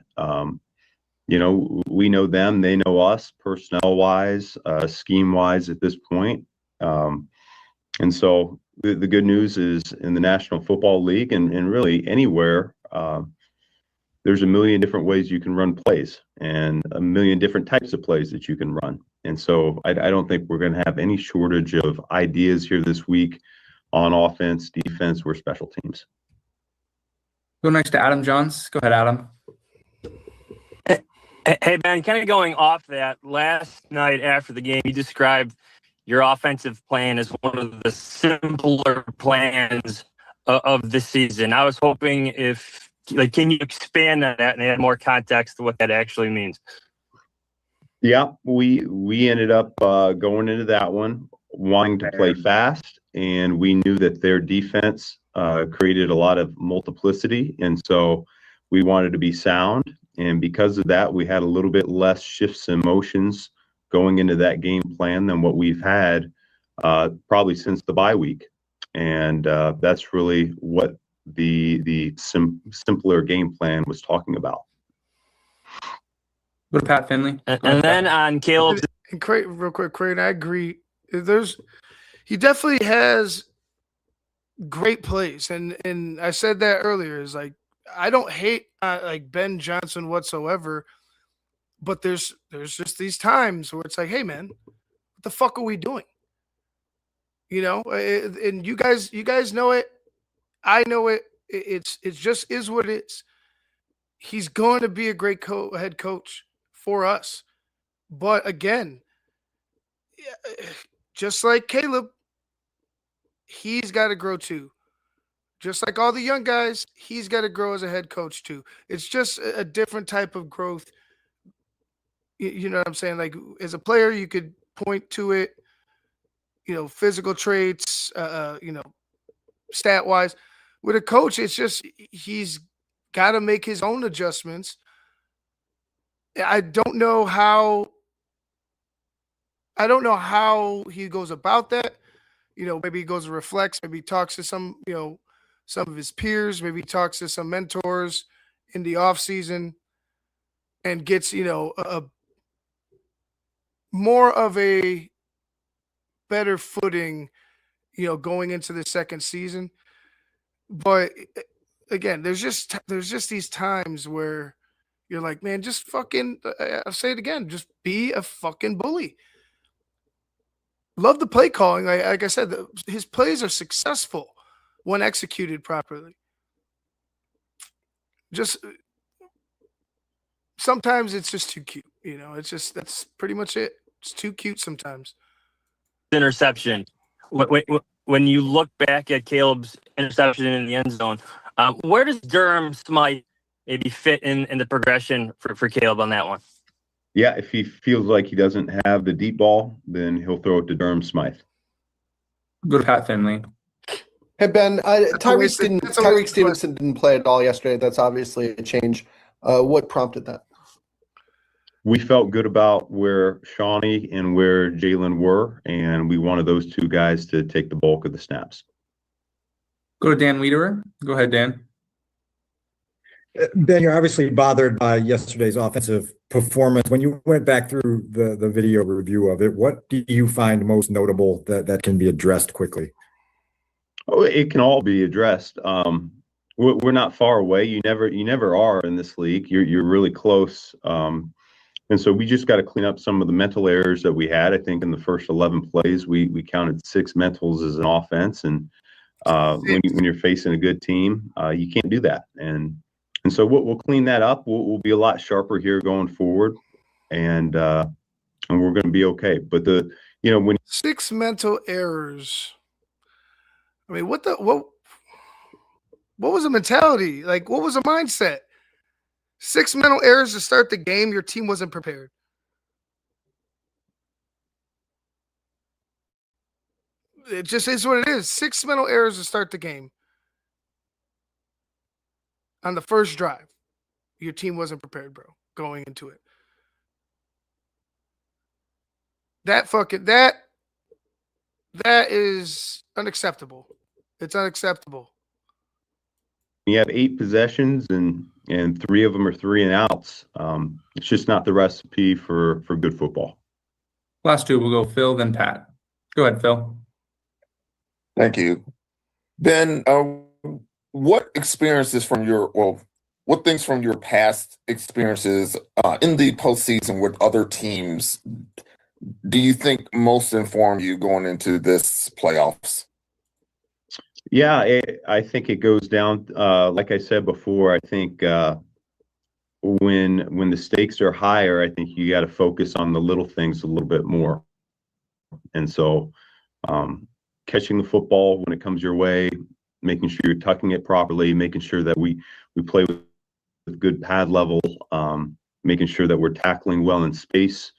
We know them, they know us, personnel wise, scheme wise at this point. And so the good news is in the National Football League and really anywhere, there's a million different ways you can run plays and a million different types of plays that you can run. And so I don't think we're going to have any shortage of ideas here this week on offense, defense, or special teams.
Go next to Adam Johns. Go ahead, Adam.
Hey, Ben, kind of going off that, last night after the game, you described your offensive plan as one of the simpler plans of the season. I was hoping can you expand on that and add more context to what that actually means?
Yeah, we ended up going into that one wanting to play fast, and we knew that their defense created a lot of multiplicity, and so we wanted to be sound. And because of that, we had a little bit less shifts and motions going into that game plan than what we've had probably since the bye week. And that's really what the simpler game plan was talking about.
Go to Pat Finley.
And then on Caleb.
And real quick, Creighton, I agree. He definitely has great plays. And I said that earlier, is like, I don't hate like Ben Johnson whatsoever, but there's just these times where it's like, hey man, what the fuck are we doing? And you guys know it. I know it. It's just is what it is. He's going to be a great head coach for us. But again, just like Caleb, he's got to grow too. Just like all the young guys, he's got to grow as a head coach too. It's just a different type of growth. You know what I'm saying? Like as a player, you could point to it, physical traits, stat wise. With a coach, it's just he's got to make his own adjustments. I don't know how he goes about that. Maybe he goes and reflects, maybe he talks to some of his peers, maybe he talks to some mentors in the off season and gets, a more of a better footing, going into the second season. But again, there's just these times where you're like, man, just fucking, I'll say it again, just be a fucking bully. Love the play calling. Like I said, his plays are successful when executed properly. Just sometimes it's just too cute. That's pretty much it. It's too cute sometimes.
Interception. When you look back at Caleb's interception in the end zone, where does Durham Smythe maybe fit in the progression for Caleb on that one?
Yeah, if he feels like he doesn't have the deep ball, then he'll throw it to Durham Smythe.
Go to Pat Finley.
Hey, Ben, Tyreek Stevenson didn't play at all yesterday. That's obviously a change. What prompted that?
We felt good about where Shawnee and where Jalen were, and we wanted those two guys to take the bulk of the snaps.
Go to Dan Wiederer. Go ahead, Dan.
Ben, you're obviously bothered by yesterday's offensive performance. When you went back through the video review of it, what do you find most notable that can be addressed quickly?
Oh, it can all be addressed. We're not far away. You never are in this league. You're really close. And so we just got to clean up some of the mental errors that we had. I think in the first 11 plays, we counted 6 mentals as an offense. And when you're facing a good team, you can't do that. And so we'll clean that up. We'll be a lot sharper here going forward. And and we're going to be okay. But when
6 mental errors. I mean, what was the mentality? Like, what was the mindset? 6 mental errors to start the game. Your team wasn't prepared. It just is what it is. 6 mental errors to start the game. On the first drive, your team wasn't prepared, bro, going into it. That is unacceptable. It's unacceptable.
you have 8 possessions and 3 of them are 3 and outs, it's just not the recipe for good football.
Last two, we'll go Phil, then Pat. Go ahead, Phil.
Thank you. Ben, what things from your past experiences in the postseason with other teams do you think most inform you going into this playoffs?
Yeah, I think it goes down, like I said before, I think when the stakes are higher, I think you got to focus on the little things a little bit more. And so catching the football when it comes your way, making sure you're tucking it properly, making sure that we play with good pad level, making sure that we're tackling well in space,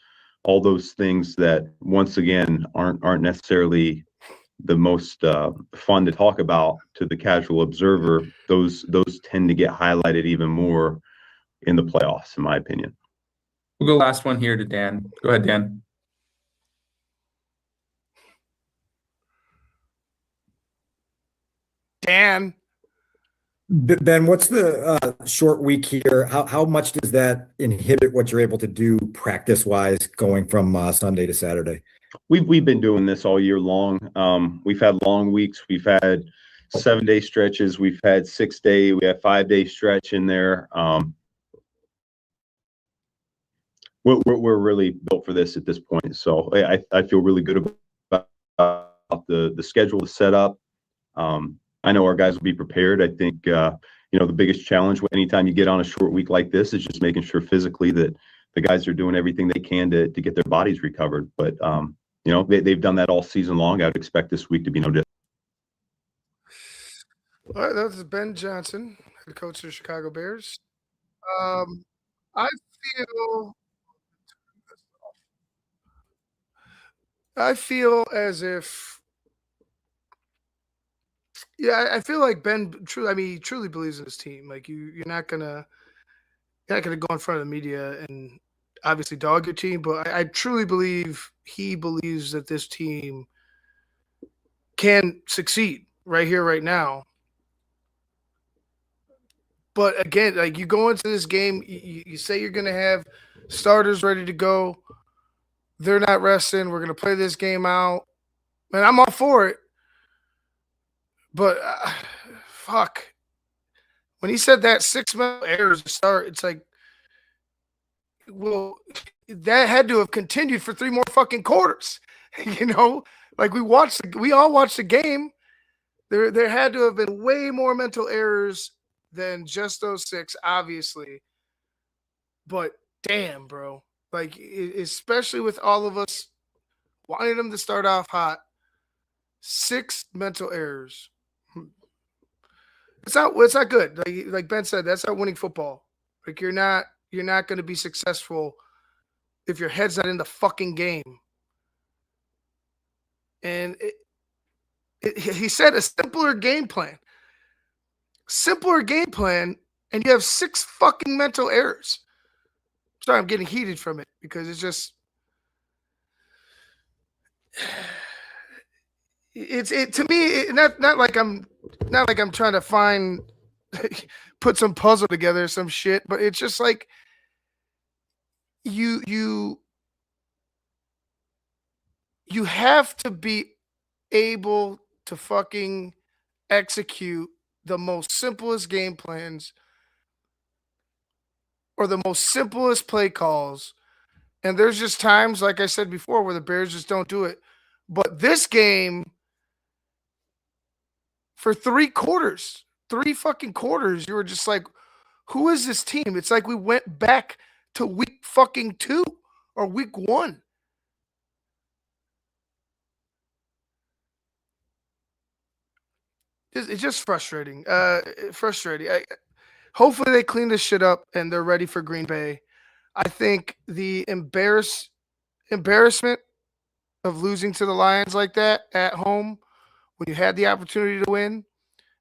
all those things that once again aren't necessarily the most fun to talk about to the casual observer. Those tend to get highlighted even more in the playoffs, in my opinion.
We'll go last one here to Dan. Go ahead, Dan.
Dan.
Ben, what's the short week here? How much does that inhibit what you're able to do practice-wise going from Sunday to Saturday?
We've been doing this all year long. We've had long weeks. We've had 7-day stretches. We've had 6-day. We have 5-day stretch in there. We're really built for this at this point. So I feel really good about the schedule set up. I know our guys will be prepared. I think the biggest challenge anytime you get on a short week like this is just making sure physically that the guys are doing everything they can to get their bodies recovered. But they've done that all season long. I would expect this week to be no different.
All right, that was Ben Johnson, head coach of the Chicago Bears. I feel as if, I feel like Ben he truly believes in his team. Like you're not gonna go in front of the media and obviously dog your team, but I truly believe he believes that this team can succeed right here, right now. But again, like you go into this game, you say you're going to have starters ready to go. They're not resting. We're going to play this game out. And I'm all for it. But fuck. When he said that 6 mental errors to start, it's like, well, that had to have continued for 3 more fucking quarters. Like we all watched the game. There had to have been way more mental errors than just those 6, obviously. But damn, bro. Like, especially with all of us wanting them to start off hot, 6 mental errors. It's not good. Like Ben said, that's not winning football. Like you're not going to be successful if your head's not in the fucking game. And he said a simpler game plan, and you have 6 fucking mental errors. Sorry, I'm getting heated from it because it's just to me not like I'm trying to find put some puzzle together or some shit, but it's just like you have to be able to fucking execute the most simplest game plans or the most simplest play calls. And there's just times, like I said before, where the Bears just don't do it. But this game, for 3 fucking quarters, you were just like, who is this team? It's like we went back to week fucking 2 or week 1. It's just frustrating. Frustrating. Hopefully they clean this shit up and they're ready for Green Bay. I think the embarrassment of losing to the Lions like that at home when you had the opportunity to win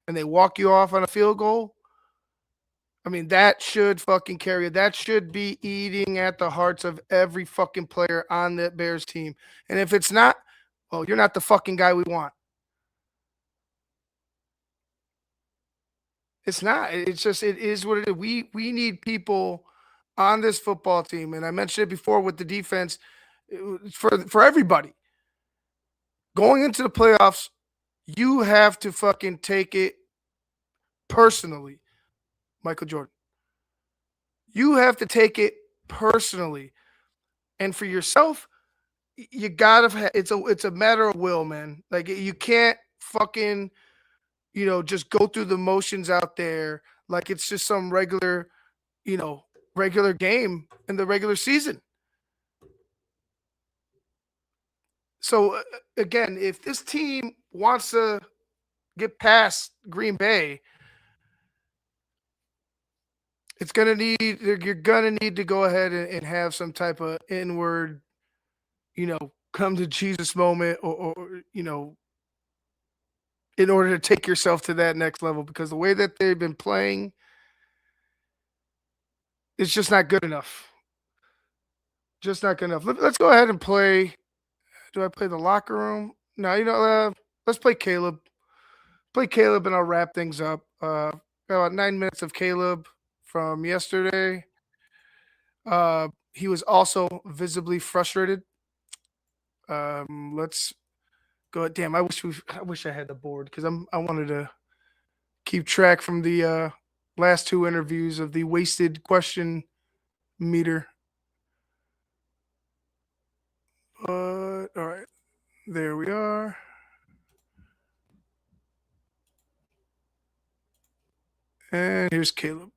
and they walk you off on a field goal. I mean, that should fucking carry it. That should be eating at the hearts of every fucking player on that Bears team. And if it's not, well, you're not the fucking guy we want. It's not. It's just it is what it is. We need people on this football team, and I mentioned it before with the defense for everybody going into the playoffs. You have to fucking take it personally, Michael Jordan. You have to take it personally, and for yourself, you gotta. It's a matter of will, man. Like you can't fucking just go through the motions out there like it's just some regular game in the regular season. So again, if this team wants to get past Green Bay, you're gonna need to go ahead and have some type of inward, come to Jesus moment or in order to take yourself to that next level because the way that they've been playing, it's just not good enough. Just not good enough. Let's go ahead and play. Do I play the locker room? No, let's play Caleb. Play Caleb and I'll wrap things up. About 9 minutes of Caleb from yesterday. He was also visibly frustrated. Let's go. Damn, I wish I had the board because I wanted to keep track from the last two interviews of the wasted question meter. But all right, there we are. And here's Caleb.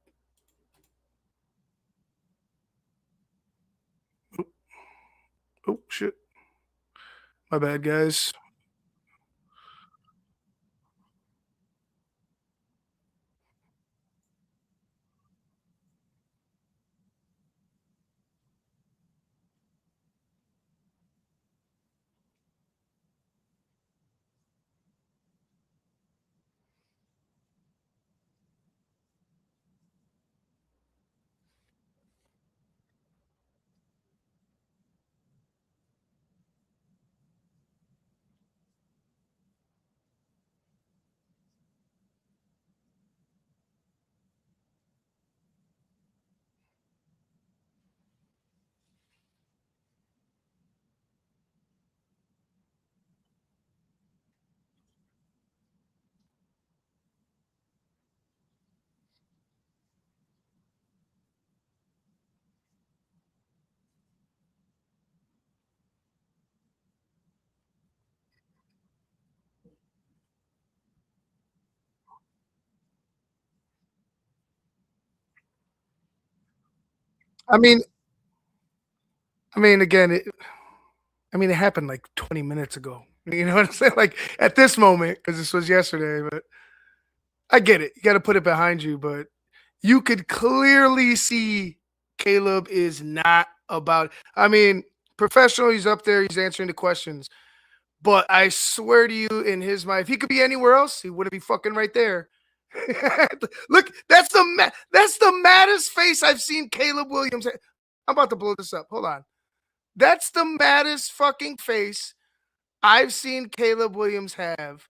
Oh shit. My bad, guys. I mean, again, it happened like 20 minutes ago. You know what I'm saying? Like at this moment, because this was yesterday, but I get it. You got to put it behind you, but you could clearly see Caleb is not about. Professional. He's up there. He's answering the questions. But I swear to you, in his mind, if he could be anywhere else, he wouldn't be fucking right there. Look, that's the maddest face I've seen Caleb Williams. I'm about to blow this up. Hold on. That's the maddest fucking face I've seen Caleb Williams have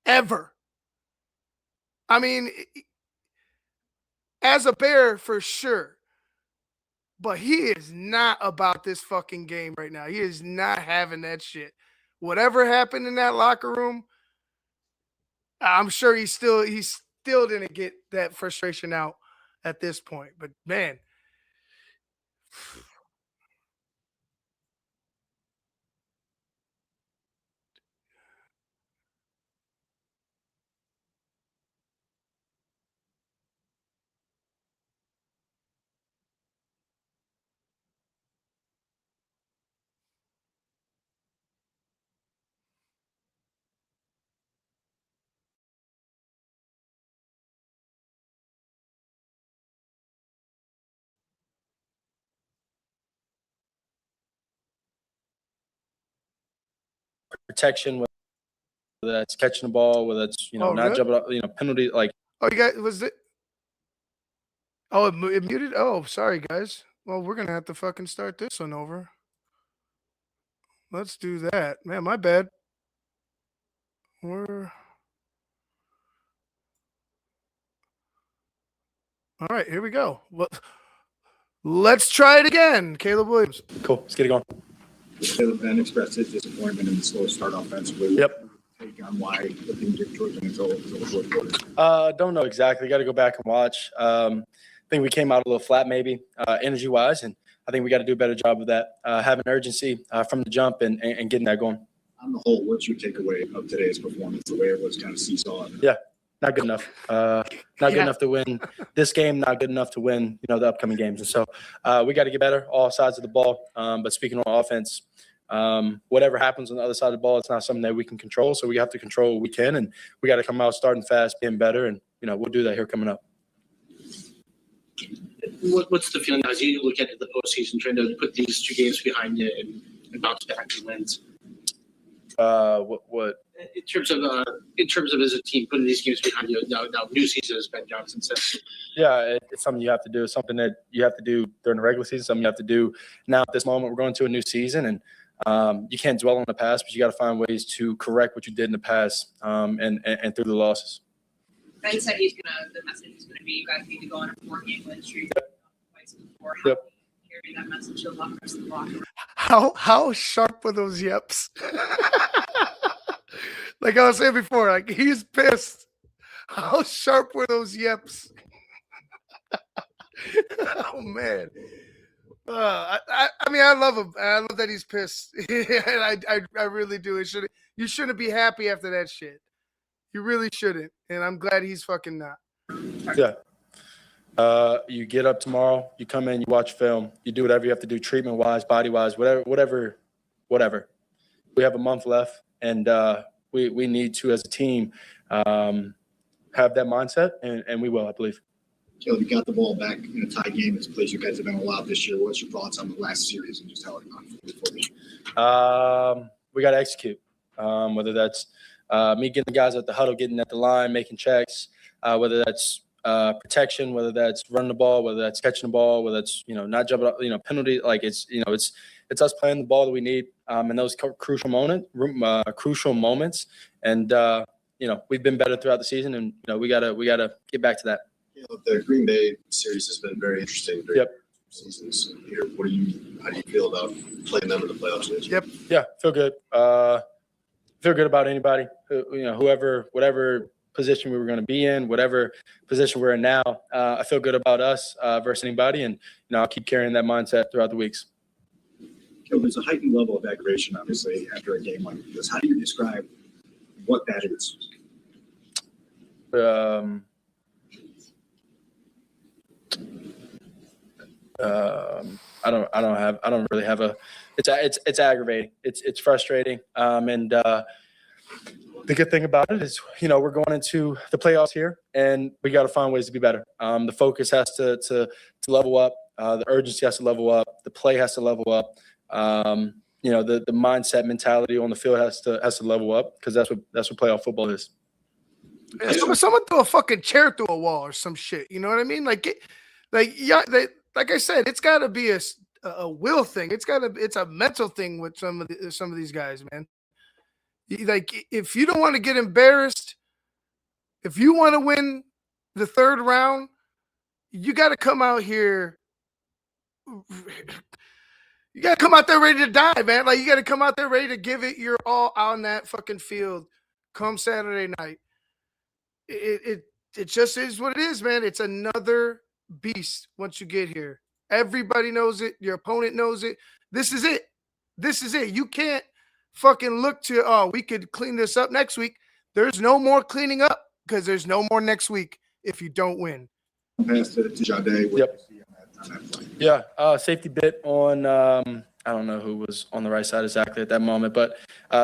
ever. I mean, as a Bear, for sure. But he is not about this fucking game right now. He is not having that shit. Whatever happened in that locker room, I'm sure he still didn't get that frustration out at this point. But man,
protection, whether that's catching the ball, whether that's
Oh,
not
really?
jumping up, penalty like.
Oh, you guys, was it? Oh, it muted? Oh, sorry, guys. Well, we're going to have to fucking start this one over. Let's do that. Man, my bad. All right, here we go. Let's try it again. Caleb Williams.
Cool. Let's get it going.
Caleb Ben expressed his disappointment in the slow start offensively.
Yep.
Take on why the thing did Georgia until the fourth quarter.
Don't know exactly. Got to go back and watch. I think we came out a little flat, maybe energy-wise, and I think we got to do a better job of that. Having urgency from the jump and getting that going.
On the whole, what's your takeaway of today's performance? The way it was kind of seesaw.
Yeah, not good enough. Not good enough to win this game. Not good enough to win, the upcoming games. And so we got to get better, all sides of the ball. But speaking on offense, whatever happens on the other side of the ball, it's not something that we can control. So we have to control what we can, and we got to come out starting fast, being better, and we'll do that here coming up.
What's the feeling as you look at the postseason, trying to put these two games behind you and bounce back and wins?
What?
In terms of as a team putting these games behind you, now new season has been down since then.
Yeah, it's something you have to do. It's something that you have to do during the regular season. Something you have to do now at this moment. We're going to a new season, and you can't dwell on the past, but you got to find ways to correct what you did in the past, and through the losses.
Ben said the message is gonna be you guys need to go on a 4-game win streak.
Yep.
Carry that message to the rest of the locker room.
How sharp were those yeps? Like I was saying before, like he's pissed. How sharp were those yeps? Oh man. I mean, I love him. I love that he's pissed. I really do. You shouldn't be happy after that shit. You really shouldn't. And I'm glad he's fucking not.
Yeah. You get up tomorrow, you come in, you watch film, you do whatever you have to do, treatment-wise, body-wise, whatever. We have a month left, and we need to, as a team, have that mindset, and we will, I believe.
Caleb, you got the ball back in a tie game. It's a place you guys have been allowed this year. What's your thoughts on the last series and just how it unfolded for you?
We got to execute, whether that's me getting the guys at the huddle, getting at the line, making checks, whether that's protection, whether that's running the ball, whether that's catching the ball, whether that's not jumping up, penalty. Like it's us playing the ball that we need in those crucial moments. And we've been better throughout the season, and we gotta get back to that.
The Green Bay series has been very interesting during seasons here. How do you feel about playing them in the playoffs this year?
Yep.
Yeah, feel good. Feel good about anybody, whatever position we were going to be in, whatever position we're in now. I feel good about us versus anybody, and I'll keep carrying that mindset throughout the weeks.
There's a heightened level of aggravation, obviously, after a game like this. How do you describe what that is?
I don't really have a. It's aggravating. It's frustrating. And the good thing about it is, we're going into the playoffs here, and we got to find ways to be better. The focus has to level up. The urgency has to level up. The play has to level up. The mindset, mentality on the field has to level up, because that's what playoff football is.
Yeah, someone threw a fucking chair through a wall or some shit. You know what I mean? Like I said, it's got to be a will thing. It's a mental thing with some of these guys, man. Like, if you don't want to get embarrassed, if you want to win the third round, you got to come out here. You got to come out there ready to die, man. Like, you got to come out there ready to give it your all on that fucking field come Saturday night. It just is what it is, man. It's another beast once you get here. Everybody knows it. Your opponent knows it. This is it. You can't fucking look to, we could clean this up next week. There's no more cleaning up, because there's no more next week if you don't win.
Pass to Jade.
Yep. Yeah, safety bit on I don't know who was on the right side exactly at that moment, but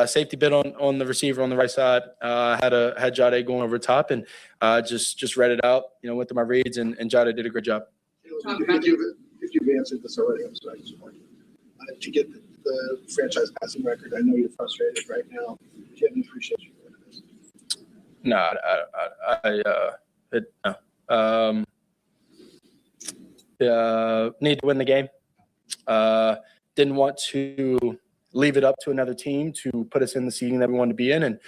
safety bit on the receiver on the right side. Had Jade going over top, and just read it out. Went through my reads, and Jade did a great job.
If you've answered this already, I'm sorry. To get the franchise passing record? I know you're frustrated right now. Do you have any appreciation for it?
No, need to win the game. Didn't want to leave it up to another team to put us in the seeding that we wanted to be in. And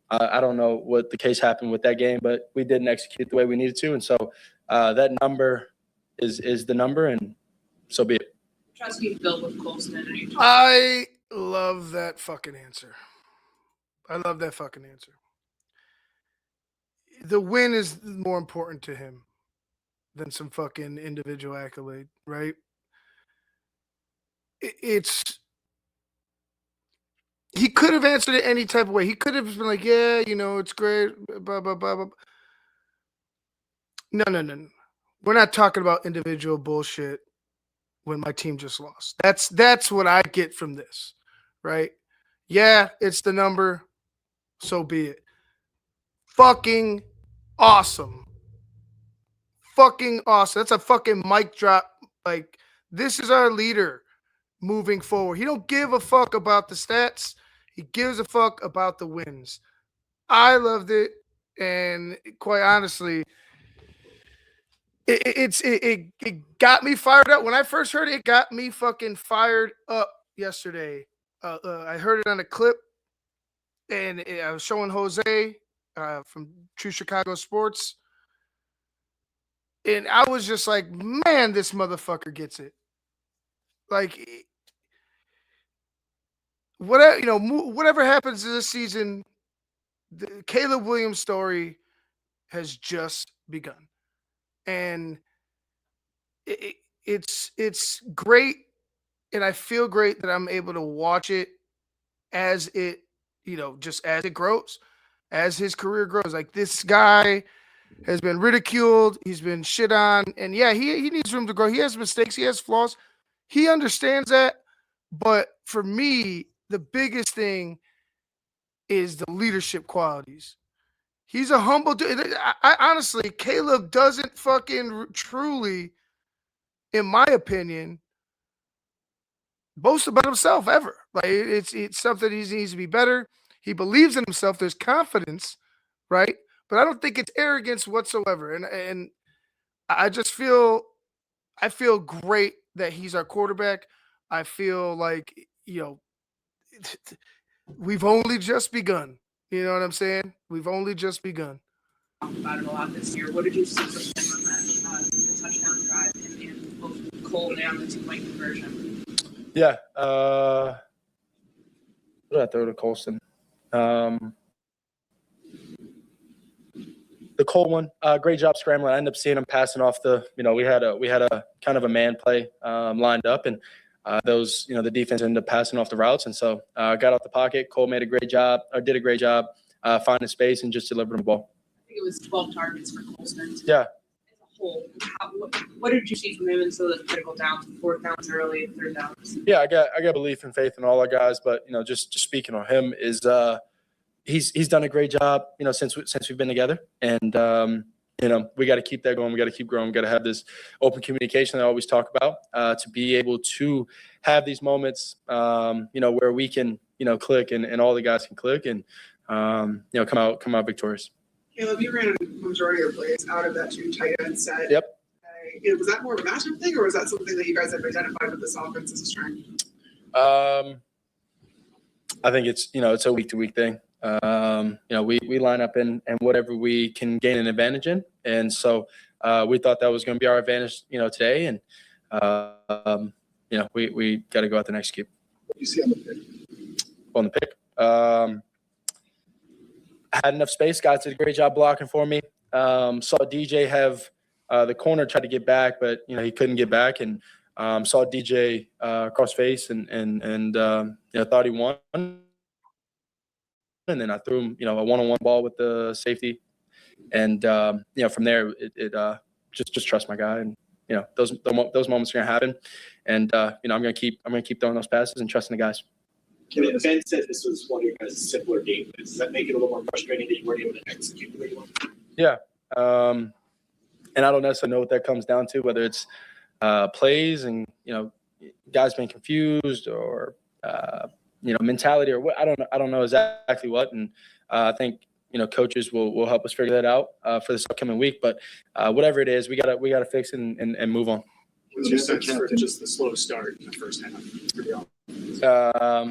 I don't know what the case happened with that game, but we didn't execute the way we needed to. And so that number is the number, and so be it.
Trust me, built with Colston.
I love that fucking answer. I love that fucking answer. The win is more important to him than some fucking individual accolade, right? He could have answered it any type of way. He could have been like, yeah, it's great, blah, blah, blah, blah. No. We're not talking about individual bullshit when my team just lost. That's what I get from this, right? Yeah, it's the number, so be it. Fucking awesome. Fucking awesome. That's a fucking mic drop. Like, this is our leader moving forward. He don't give a fuck about the stats. He gives a fuck about the wins. I loved it, and quite honestly, it got me fired up. When I first heard it, it got me fucking fired up yesterday. I heard it on a clip, and I was showing Jose from True Chicago Sports, and I was just like, man, this motherfucker gets it. Like, whatever happens this season, the Caleb Williams story has just begun. And it's great, and I feel great that I'm able to watch it as it, just as it grows, as his career grows. Like, this guy has been ridiculed, he's been shit on, and yeah, he needs room to grow. He has mistakes, he has flaws. He understands that, but for me, the biggest thing is the leadership qualities. He's a humble dude. I honestly, Caleb doesn't fucking truly, in my opinion, boast about himself ever. Like, it's something he needs to be better. He believes in himself. There's confidence, right? But I don't think it's arrogance whatsoever. And I feel great that he's our quarterback. I feel like, we've only just begun. You know what I'm saying? We've only just begun.
About it a lot this year. What did you see from him on that the touchdown drive and both Cole and the two-point conversion?
Yeah. What did I throw to Colston? The Cole one, great job scrambling. I ended up seeing him passing off we had a kind of a man play lined up, and the defense ended up passing off the routes. And so got out the pocket. Cole did a great job finding space and just delivering the ball.
I think it was 12 targets for Colston.
Yeah.
As a whole, what did you see from him in some of the critical downs, fourth downs early, third downs?
Yeah, I got belief and faith in all our guys, but just speaking on him is he's done a great job, since we've been together, and we got to keep that going. We got to keep growing. We got to have this open communication that I always talk about, to be able to have these moments, where we can, click and all the guys can click and, come out victorious.
Caleb, you ran a majority of plays out of that two tight end set.
Yep.
Was that more of a matchup thing, or was that something that you guys have identified with this offense as a strength?
I think it's a week to week thing. We line up in whatever we can gain an advantage in, and so we thought that was going to be our advantage, today, and we got to go out the next keep.
What do you see on the pick?
On the pick, I had enough space. Guys did a great job blocking for me. Saw DJ have the corner tried to get back, but he couldn't get back, and saw DJ cross face and thought he won. And then I threw him, a one-on-one ball with the safety, and from there, it just trust my guy, and those moments are gonna happen, and I'm gonna keep throwing those passes and trusting the guys.
Ben said this was one of your guys' simpler game plans. Does that make it a little more frustrating that you weren't able to execute the way you wanted?
Yeah, and I don't necessarily know what that comes down to, whether it's plays and guys being confused or mentality or what. I don't know exactly what. And I think coaches will help us figure that out for this upcoming week. But whatever it is, we gotta fix it and move on.
What's your sense for just the slow start in the first half?
I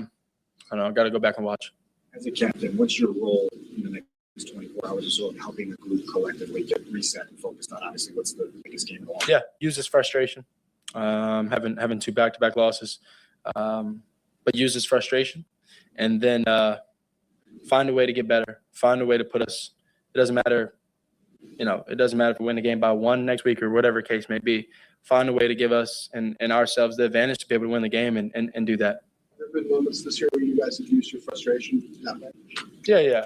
don't know. Got to go back and watch.
As a captain, what's your role in the next 24 hours or so in helping the group collectively get reset and focused on obviously what's the biggest game of all?
Yeah, use this frustration. Having 2 back-to-back losses, but use this frustration, and then find a way to get better. Find a way to put us. It doesn't matter. It doesn't matter if we win the game by 1 next week or whatever case may be. Find a way to give us and ourselves the advantage to be able to win the game and do that.
There have been moments this year where you guys have used your frustration that way?
Yeah.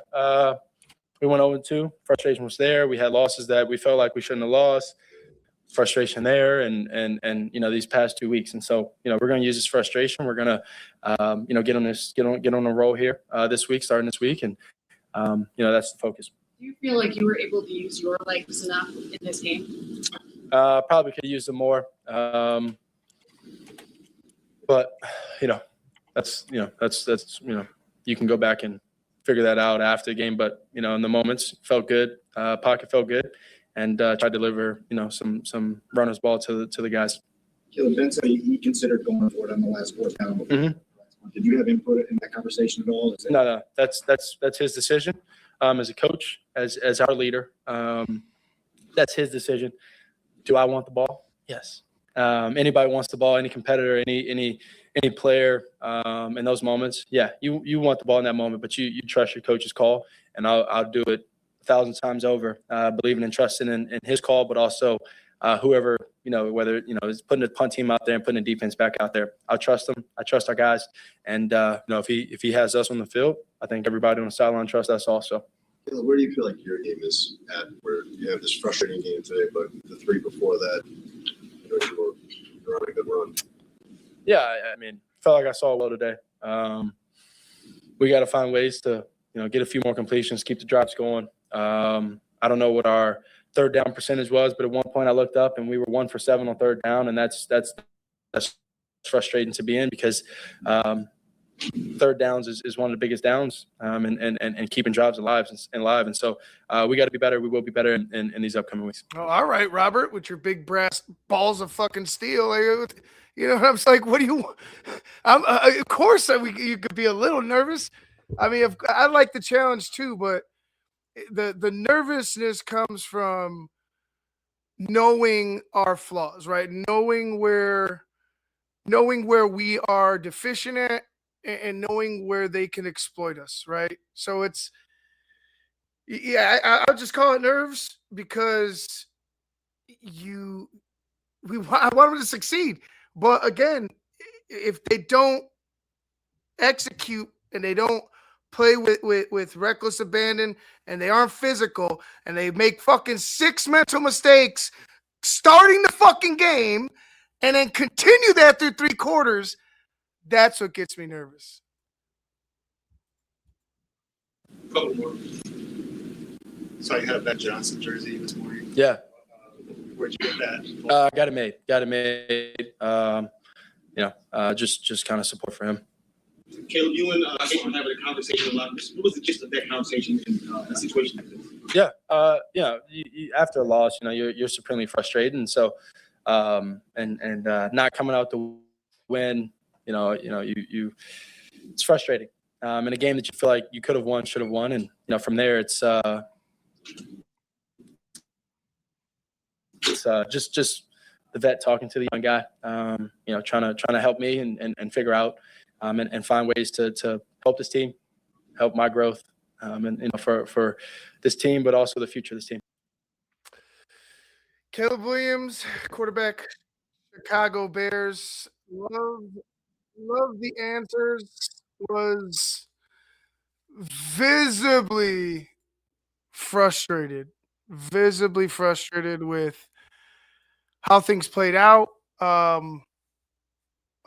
We went 0-2. Frustration was there. We had losses that we felt like we shouldn't have lost. Frustration there, and these past 2 weeks, and so we're going to use this frustration. We're going to get on a roll here this week, starting this week, and that's the focus.
Do you feel like you were able to use your legs enough in this game?
Probably could have used them more, but that's you can go back and figure that out after the game. But in the moments, felt good. Pocket felt good, and tried to deliver some runner's ball to the guys.
Caleb Benson, he considered going for it on the last 4th down.
Mm-hmm.
Did you have input in that conversation at all?
No, that's his decision. As a coach, as our leader, that's his decision. Do I want the ball? Yes. Anybody wants the ball, any competitor, any player in those moments. Yeah, you want the ball in that moment, but you trust your coach's call, and I'll do it 1,000 times over, believing and trusting in his call, but also whoever, whether, is putting the punt team out there and putting the defense back out there. I'll trust them. I trust our guys. And, if he has us on the field, I think everybody on the sideline trusts us also.
Where do you feel like your game is at, where you have this frustrating game today, but the 3 before that, you're on a good run?
Yeah, I mean, felt like I saw well today. We got to find ways to, get a few more completions, keep the drops going. I don't know what our 3rd down percentage was, but at one point I looked up and we were 1 for 7 on 3rd down, and that's frustrating to be in because 3rd downs is one of the biggest downs, and keeping drives alive. And so we got to be better. We will be better in these upcoming weeks.
Oh, all right, Robert, with your big brass balls of fucking steel. I'm like, what do you want? Of course, you could be a little nervous. I mean, I like the challenge too, but the nervousness comes from knowing our flaws, right? Knowing where we are deficient at, and knowing where they can exploit us, right? So I'll just call it nerves because I want them to succeed. But again, if they don't execute and they don't play with reckless abandon and they aren't physical and they make fucking 6 mental mistakes starting the fucking game and then continue that through 3 quarters, that's what gets me nervous.
Couple more. So you had a Ben Johnson jersey this morning.
Yeah.
Where'd you get that?
Got it made. Just kind of support for him.
Caleb, you and Shayne having a conversation a lot. What was the gist of that conversation in a situation like this?
Yeah. After a loss, you're supremely frustrated, and so not coming out to win, it's frustrating. In a game that you feel like you could have won, should have won, and from there it's just the vet talking to the young guy, trying to help me and figure out and find ways to help this team, help my growth, and for this team, but also the future of this team.
Caleb Williams, quarterback, Chicago Bears. Love the answers. Was visibly frustrated with how things played out. I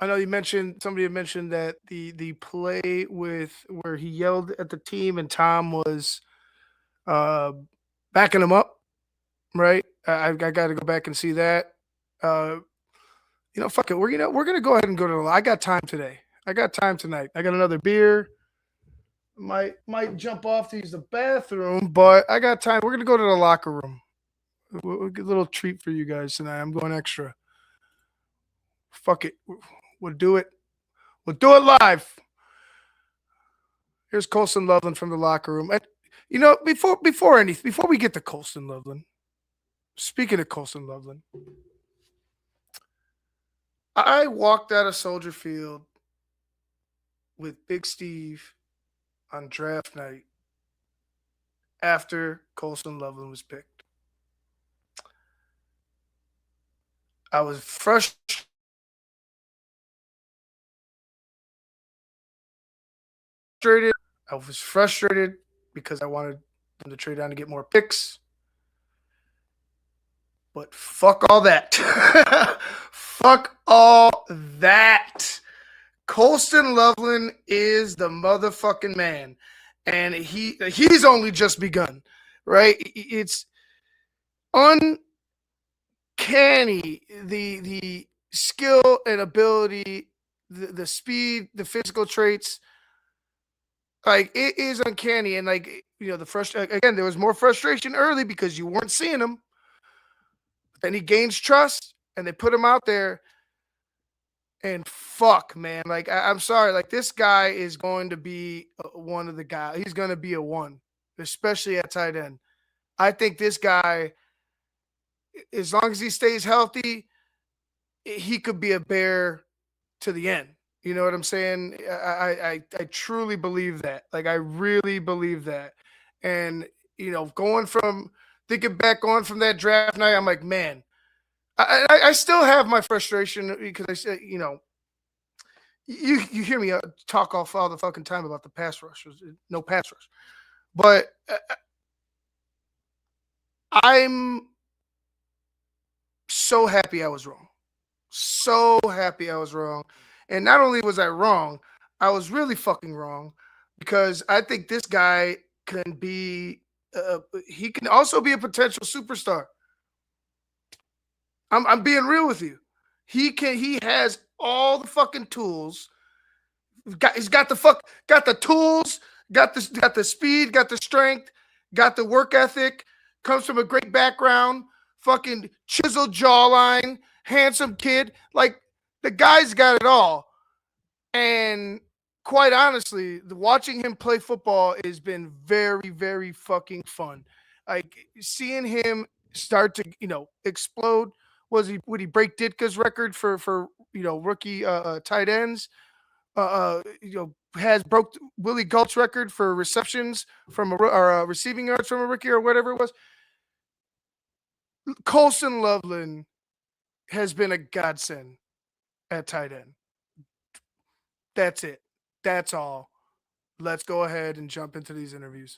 know somebody had mentioned that the play with where he yelled at the team and Tom was backing him up, right? I got to go back and see that. Fuck it. We're gonna go ahead and go to the. I got time today. I got time tonight. I got another beer. Might jump off to use the bathroom, but I got time. We're gonna go to the locker room. We'll get a little treat for you guys tonight. I'm going extra. Fuck it. We'll do it. We'll do it live. Here's Colson Loveland from the locker room. And before we get to Colson Loveland, speaking of Colson Loveland, I walked out of Soldier Field with Big Steve on draft night after Colson Loveland was picked. I was frustrated. I was frustrated because I wanted them to trade down to get more picks. But fuck all that. Fuck all that. Colston Loveland is the motherfucking man. And he's only just begun, right? It's uncanny, the skill and ability, the speed, the physical traits. Like, it is uncanny. And again, there was more frustration early because you weren't seeing him. Then he gains trust, and they put him out there. And fuck, man. I'm sorry. This guy is going to be one of the guys. He's going to be a one, especially at tight end. I think this guy, as long as he stays healthy, he could be a Bear to the end. You know what I'm saying? I truly believe that. I really believe that. And, thinking back on from that draft night, I'm like, man, I still have my frustration because I said, you hear me talk all the fucking time about the pass rush. No pass rush. But I'm so happy I was wrong. So happy I was wrong. And not only was I wrong, I was really fucking wrong because I think this guy can be, he can also be a potential superstar. I'm being real with you. He has all the fucking tools. He's got the tools, got the speed, got the strength, got the work ethic, comes from a great background, fucking chiseled jawline, handsome kid. The guy's got it all. And quite honestly, watching him play football has been very, very fucking fun. Seeing him start to, explode. Would he break Ditka's record for rookie tight ends? Has broke Willie Galt's record for receptions from receiving yards from a rookie or whatever it was. Colson Loveland has been a godsend at tight end. That's it. That's all. Let's go ahead and jump into these interviews.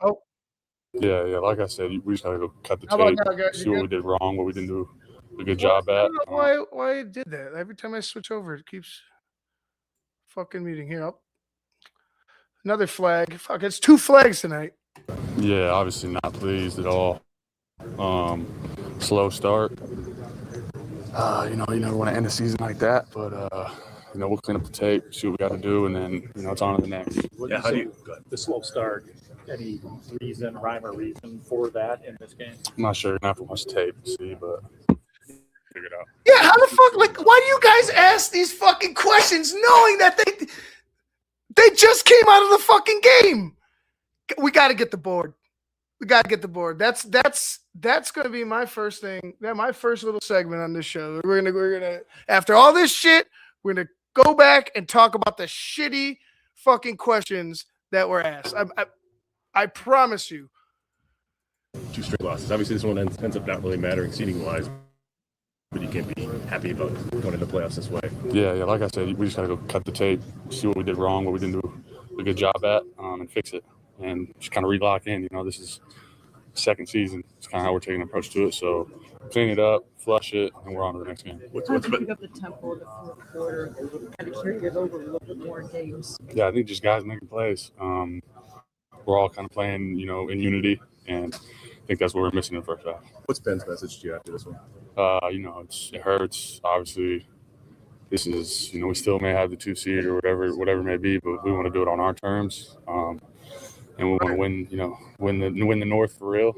Oh,
Yeah. Like I said, we just gotta go cut the
How about
tape,
now, guys?
see what we did wrong, what we didn't do a good job
I
at.
don't know why it did that. Every time I switch over, it keeps fucking muting here. Oh. Another flag. Fuck, it's 2 flags tonight.
Yeah, obviously not pleased at all. Slow start. You never want to end a season like that, but we'll clean up the tape, see what we got to do, and then it's on to the next.
Yeah, how do you the slow start? Any rhyme or reason for that in this game?
I'm not sure. You're gonna have to watch tape to see, but figure it out.
Yeah, how the fuck? Why do you guys ask these fucking questions knowing that they just came out of the fucking game? We got to get the board. We got to get the board. That's going to be my first thing. My first little segment on this show. We're gonna after all this shit, we're gonna go back and talk about the shitty fucking questions that were asked. I promise you.
2 straight losses. Obviously, this one ends up not really mattering seeding wise. but you can't be happy about going into playoffs this way.
Yeah. Like I said, we just got to go cut the tape, see what we did wrong, what we didn't do a good job at, and fix it, and just kind of relock in. This is second season. It's kind of how we're taking an approach to it. So clean it up, flush it, and we're on to the next game.
How did you pick up the tempo in the fourth quarter and kind of carry it over a little bit more in games?
Yeah, I think just guys making plays. We're all kind of playing, in unity, and I think that's what we're missing in the first half.
What's Ben's message to you after this one?
It hurts. Obviously, this is, we still may have the 2 seed or whatever it may be, but we want to do it on our terms, and we want to win. Win the North for real.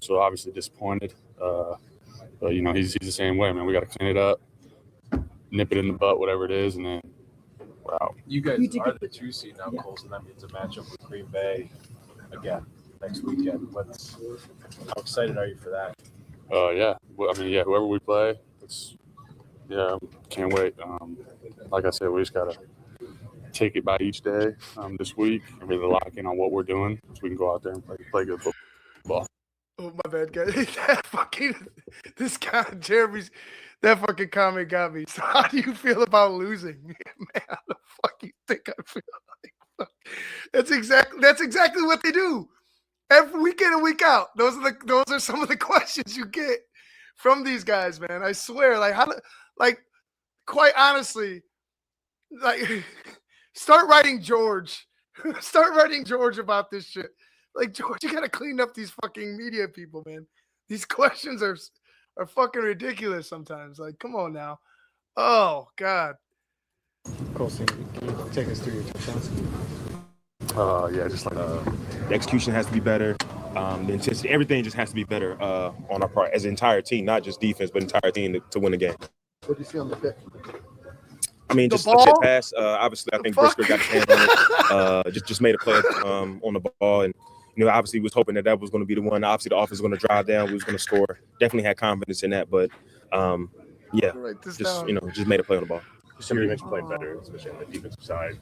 So obviously disappointed, but he's the same way, man. We got to clean it up, nip it in the butt, whatever it is, and then we're out.
You guys are the 2 seed now, Colson. That means a matchup with Green Bay again next weekend. How excited are you for that?
Yeah. Whoever we play, can't wait. Like I said, we just gotta take it by each day this week and really lock in on what we're doing so we can go out there and play good football.
Oh, my bad, guys. This guy, Jeremy's, that fucking comment got me. So how do you feel about losing? Man, how the fuck you think I feel like? That's exactly what they do. Every week in and week out. Those are some of the questions you get from these guys, man. I swear, quite honestly, start writing George. Start writing George about this shit. George, you gotta clean up these fucking media people, man. These questions are fucking ridiculous sometimes. Come on now. Oh God.
Colson, can you take us through your touchdowns?
The execution has to be better. The intensity, everything just has to be better on our part as an entire team, not just defense, but entire team to win the game.
What do you see on the pitch?
I mean, just a chip pass. Obviously, I think Brisker got his hand on it. Just made a play on the ball, and obviously, was hoping that was going to be the one. Obviously, the offense was going to drive down. We was going to score. Definitely had confidence in that, but just made a play on the ball.
You mentioned playing better, especially on the defensive side.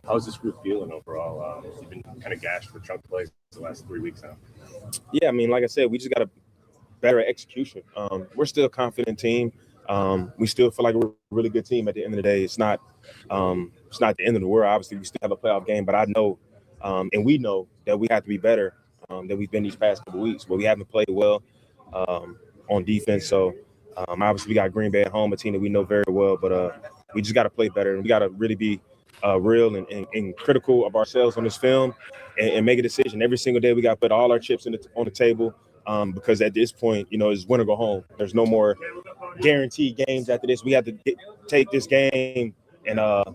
How's this group feeling overall? You've been kind of gashed for chunk plays the last 3 weeks now.
Yeah, I mean, like I said, we just got a better execution. We're still a confident team. We still feel like we're a really good team. At the end of the day, it's not the end of the world. Obviously, we still have a playoff game, but I know, and we know that we have to be better than we've been these past couple weeks. But we haven't played well on defense. So obviously, we got Green Bay at home, a team that we know very well. But we just got to play better, and we got to really be real and critical of ourselves on this film and make a decision every single day. We got to put all our chips on the table. Because at this point, it's win or go home. There's no more guaranteed games after this. We have to take this game and, like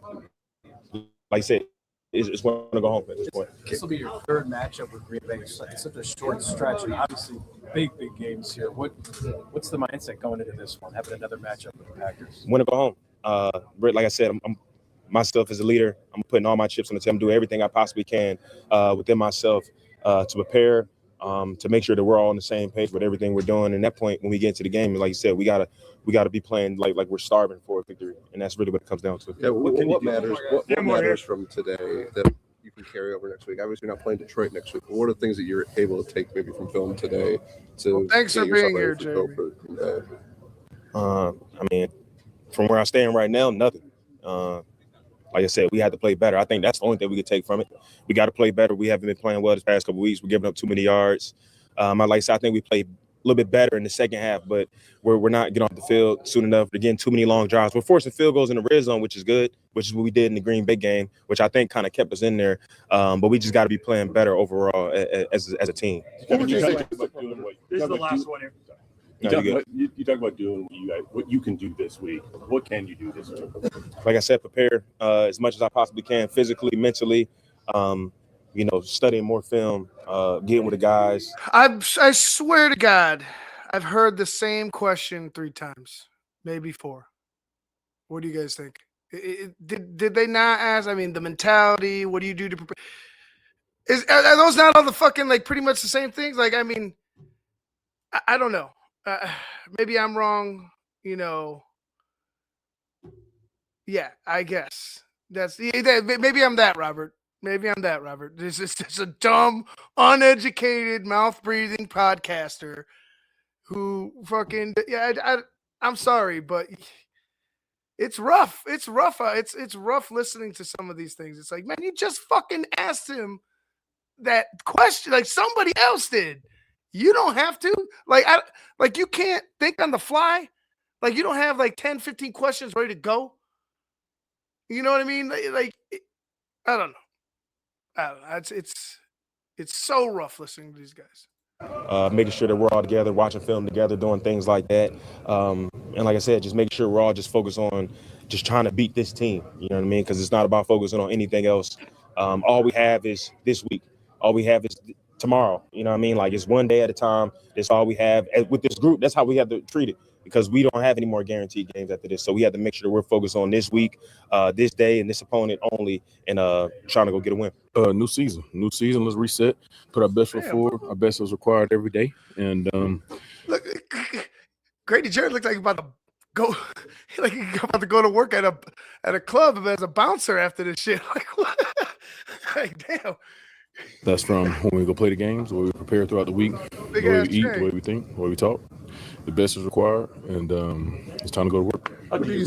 I said, it's win or go home at this point.
This will be your third matchup with Green Bay. It's such a short stretch, and obviously big games here. What's the mindset going into this one, having another matchup with the Packers?
Win or go home. Like I said, I'm myself as a leader. I'm putting all my chips on the table. I'm doing everything I possibly can within myself to prepare. To make sure that we're all on the same page with everything we're doing. And that point, when we get into the game, like you said, we gotta be playing like we're starving for a victory, and that's really what it comes down to.
Yeah, what matters? What matters from today that you can carry over next week? Obviously, you're not playing Detroit next week. But what are the things that you're able to take maybe from film today to?
Thanks for being here, Jeremy.
I mean, from where I stand right now, nothing. Like I said, we had to play better. I think that's the only thing we could take from it. We got to play better. We haven't been playing well this past couple of weeks. We're giving up too many yards. Like I said, I think we played a little bit better in the second half, but we're not getting off the field soon enough. We're getting too many long drives. We're forcing field goals in the red zone, which is good, which is what we did in the Green Bay game, which I think kind of kept us in there. But we just got to be playing better overall as a team.
This is the last one here.
You
talk about doing what you can do this week. What can you do this week?
Like I said, prepare as much as I possibly can, physically, mentally. Studying more film, getting with the guys.
I swear to God, I've heard the same question 3 times, maybe 4. What do you guys think? Did they not ask? I mean, the mentality. What do you do to prepare? Are those not all the fucking pretty much the same things? I mean, I don't know. Maybe I'm wrong, Yeah, I guess maybe I'm that, Robert. Maybe I'm that, Robert. This is just a dumb, uneducated, mouth-breathing podcaster who fucking I'm sorry, but it's rough. It's rough. It's rough listening to some of these things. It's like, man, you just fucking asked him that question like somebody else did. You don't have to. Like you can't think on the fly. Like you don't have like 10, 15 questions ready to go. You know what I mean? Like I don't know. It's so rough listening to these guys.
Making sure that we're all together, watching film together, doing things like that. And like I said, just making sure we're all just focused on just trying to beat this team. You know what I mean? Because it's not about focusing on anything else. All we have is this week. All we have is tomorrow. You know what I mean? Like it's one day at a time. That's all we have. And with this group, that's how we have to treat it, because we don't have any more guaranteed games after this. So we have to make sure that we're focused on this week, this day, and this opponent only, and trying to go get a win.
New season. Let's reset. Put our best foot forward. Our best is required every day. And
look, Grady Jarrett looked like he's about to go, like he's about to go to work at a club as a bouncer after this shit. Like what? Like damn.
that's from when we go play the games, the way we prepare throughout the week, the way we eat, the way we think, the way we talk. The best is required, and it's time to go to work.
How do you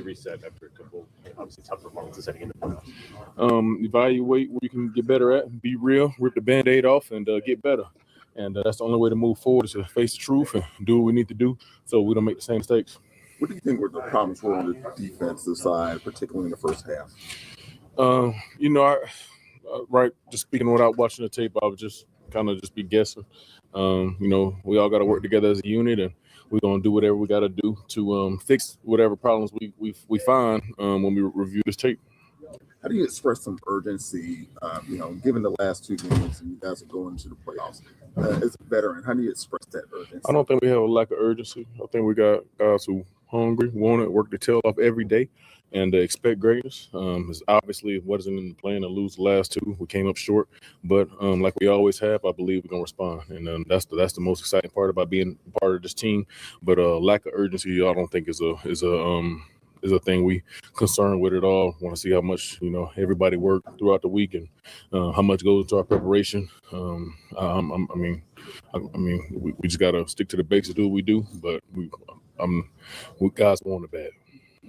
reset after a couple, obviously, tough performances heading into the
Evaluate what you can get better at, be real, rip the Band-Aid off, and get better. And that's the only way to move forward, is to face the truth and do what we need to do so we don't make the same mistakes.
What do you think were the problems were on the defensive side, particularly in the first half?
Just speaking without watching the tape, I would just kind of just be guessing. We all got to work together as a unit, and we're gonna do whatever we got to do to fix whatever problems we find when we review this tape.
How do you express some urgency? Given the last two games and you guys are going to the playoffs, as a veteran, how do you express that urgency?
I don't think we have a lack of urgency. I think we got guys who hungry, want it, work their tail off every day, and expect greatness. It's obviously it wasn't in the plan to lose the last two. We came up short, but like we always have, I believe we're gonna respond, and that's the most exciting part about being part of this team. But lack of urgency, I don't think is a thing we concerned with at all. Want to see how much everybody worked throughout the week and how much goes into our preparation. We just gotta stick to the basics, do what we do. But we guys want it bad.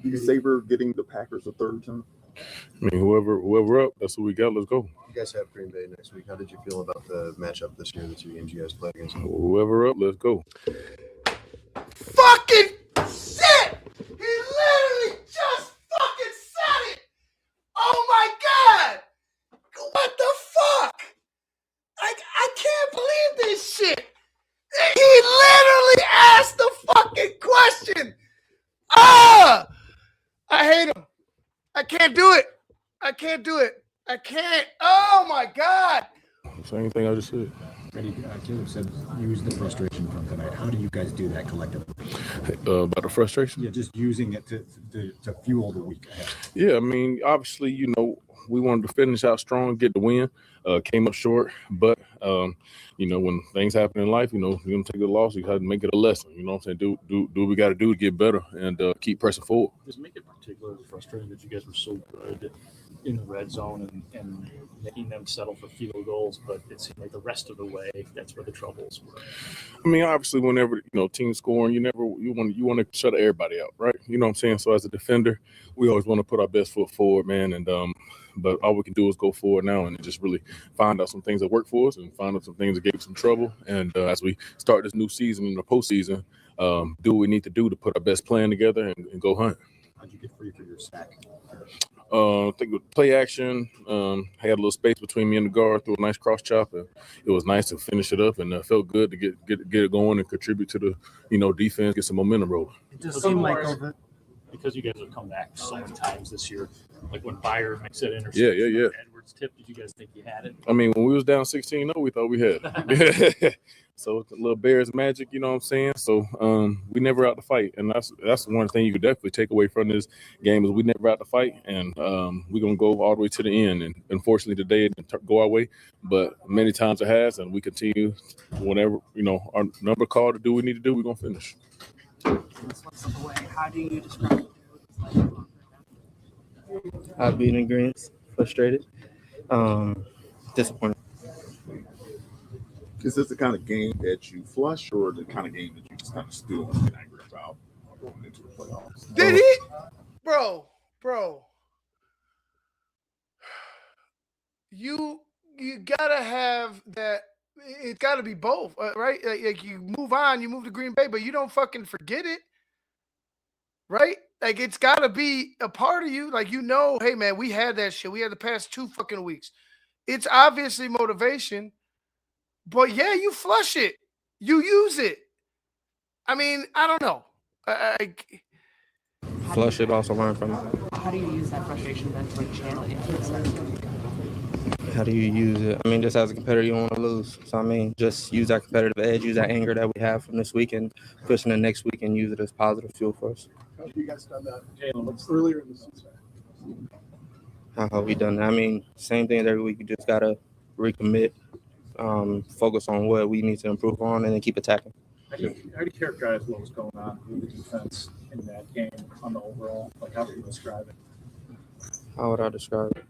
Do you savor getting the Packers a third time?
I mean, whoever up, that's what we got. Let's go.
You guys have Green Bay next week. How did you feel about the matchup this year, the two games you guys play against?
Whoever up, let's go.
Fucking shit! He literally just fucking said it! Oh my god! What the fuck? I can't believe this shit! He literally asked the fucking question! I hate him. I can't do it. I can't. Oh my god!
Same thing I just said.
Caleb said use the frustration from tonight. How do you guys do that collectively?
About the frustration?
Yeah, just using it to fuel the week ahead.
Yeah, I mean, obviously, we wanted to finish out strong, get the win. Came up short, but when things happen in life, you're gonna take a loss. You have to make it a lesson. You know what I'm saying? Do what we got to do to get better and keep pressing forward.
Does it make it particularly frustrating that you guys were so good in the red zone and making them settle for field goals, but it seemed like the rest of the way that's where the troubles were?
I mean, obviously, whenever team scoring, you want to shut everybody out, right? You know what I'm saying? So as a defender, we always want to put our best foot forward, man, and but all we can do is go forward now and just really find out some things that work for us and find out some things that gave us some trouble. And as we start this new season in the postseason, do what we need to do to put our best plan together and go hunt.
How'd you get free for your sack?
I think with play action, had a little space between me and the guard, threw a nice cross chop, and it was nice to finish it up, and felt good to get it going and contribute to the defense, get some momentum rolling.
It does seem like because you guys have come back so many times this year, like when Byard makes that interception,
yeah.
Edwards tip, did you guys think you had it?
I mean, when we was down 16-0, we thought we had it. So it's a little Bears magic, you know what I'm saying? So we never out to fight, and that's one thing you could definitely take away from this game is we never out to fight, and we're gonna go all the way to the end. And unfortunately, today it didn't go our way, but many times it has, and we continue whenever our number call to do what we need to do, we're gonna finish.
How do you describe it?
I've been in agreement, frustrated, disappointed.
Is this the kind of game that you flush, or the kind of game that you just kind of still angry about?
going into the playoffs.
Did he? Bro. You gotta have that. It's gotta be both, right? Like you move on, you move to Green Bay, but you don't fucking forget it, right? Like it's gotta be a part of you. Like hey man, we had that shit. We had the past 2 fucking weeks. It's obviously motivation, but yeah, you flush it, you use it. I mean, I don't know.
Flush it, also learn from it.
How do you use that frustration then to like channel it into the second?
How do you use it? I mean, just as a competitor, you don't want to lose. So, I mean, just use that competitive edge, use that anger that we have from this week and push in the next week and use it as positive fuel for us.
How have you guys done that, Jalen? Earlier in the season?
How have we done that? I mean, same thing every week. You just got to recommit, focus on what we need to improve on, and then keep attacking.
How do you characterize what was going on with the defense in that game on the overall? Like, how would you describe it?
How would I describe it?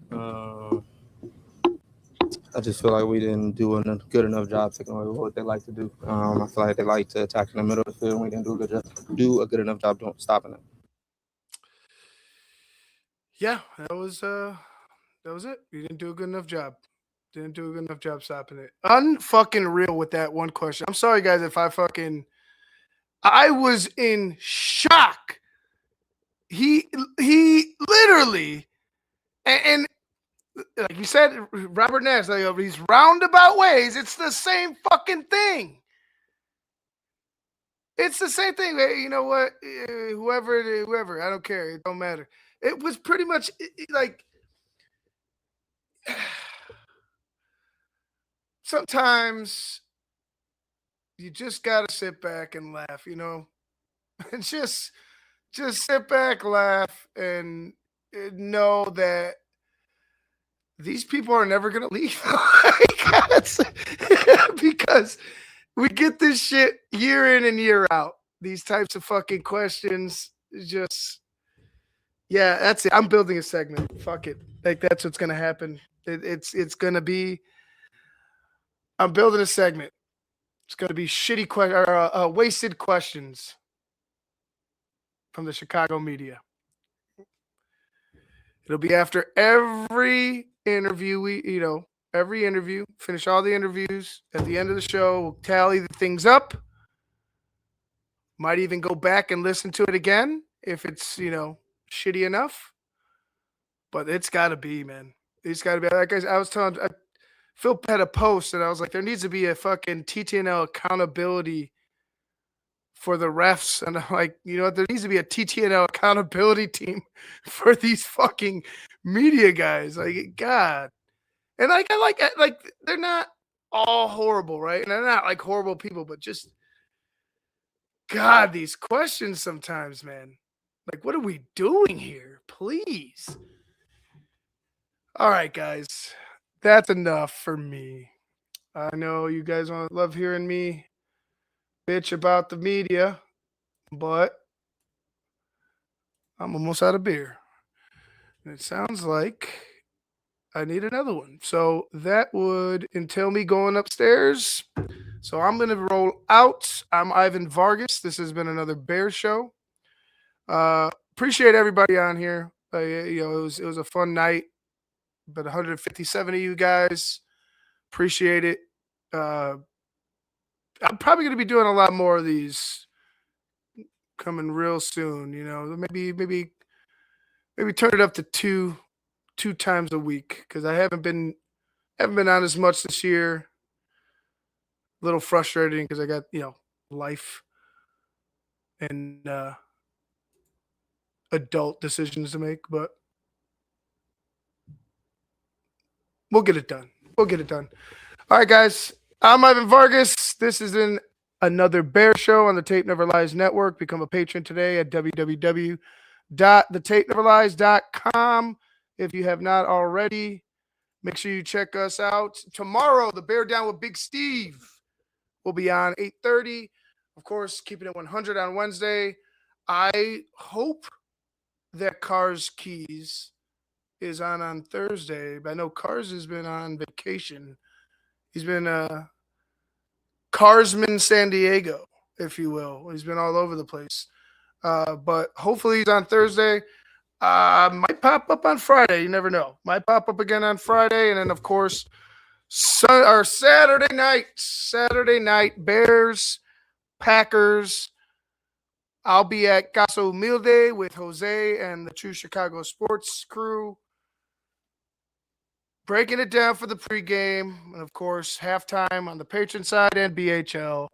I just feel like we didn't do a good enough job taking away what they like to do. I feel like they like to attack in the middle of the field, and we didn't do a good enough job stopping it.
Yeah, that was it. You didn't do a good enough job. Didn't do a good enough job stopping it. Unfucking real with that one question. I'm sorry, guys, if I was in shock. He literally, and like you said, Robert Nash, like these roundabout ways, it's the same fucking thing. It's the same thing. You know what? Whoever, I don't care. It don't matter. It was pretty much like sometimes you just gotta sit back and laugh, and just sit back, laugh, and know that these people are never gonna leave. Because we get this shit year in and year out. These types of fucking questions, that's it. I'm building a segment. Fuck it. Like that's what's gonna happen. It's gonna be. I'm building a segment. It's gonna be shitty wasted questions from the Chicago media. It'll be after every interview. Every interview. Finish all the interviews. At the end of the show, we'll tally the things up. Might even go back and listen to it again if it's shitty enough. But it's got to be, man. It's got to be. Like I was telling Phil had a post, and I was like, there needs to be a fucking TTNL accountability for the refs. And I'm like, there needs to be a TTNL accountability team for these fucking media guys. Like, God. And like they're not all horrible, right? And they're not like horrible people, but just God, these questions sometimes, man. Like, what are we doing here? Please. All right, guys. That's enough for me. I know you guys love hearing me bitch about the media, but I'm almost out of beer. And it sounds like I need another one. So that would entail me going upstairs. So I'm going to roll out. I'm Ivan Vargas. This has been another Bear Show. Appreciate everybody on here. It was a fun night. But 157 of you guys, appreciate it. I'm probably going to be doing a lot more of these coming real soon. Maybe turn it up to two times a week because I haven't been on as much this year. A little frustrating because I got life and adult decisions to make, but we'll get it done. All right, guys. I'm Ivan Vargas. This is another Bear Show on the Tape Never Lies Network. Become a patron today at www.thetapeneverlies.com. If you have not already, make sure you check us out. Tomorrow, the Bear Down with Big Steve will be on 8:30. Of course, keeping it 100 on Wednesday. I hope that Cars Keys is on Thursday. But I know Cars has been on vacation. He's been Carsman San Diego, if you will. He's been all over the place. But hopefully he's on Thursday. Might pop up on Friday. You never know. Might pop up again on Friday. And then, of course, Saturday night, Bears, Packers. I'll be at Casa Humilde with Jose and the True Chicago Sports crew, breaking it down for the pregame. And, of course, halftime on the patron side and BHL,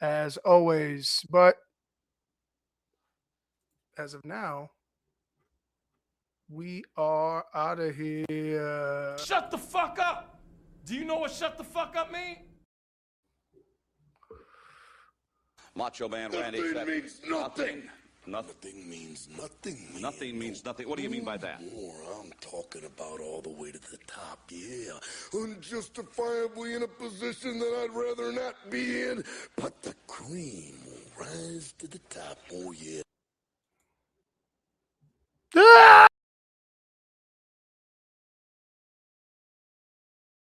as always. But as of now, we are out of here.
Shut the fuck up! Do you know what shut the fuck up mean?
Macho Man Randy
Nothing
said
means nothing.
Nothing means nothing. Nothing means nothing. What do you mean by that?
More, I'm talking about all the way to the top, yeah. Unjustifiably in a position that I'd rather not be in, but the cream will rise to the top, oh yeah.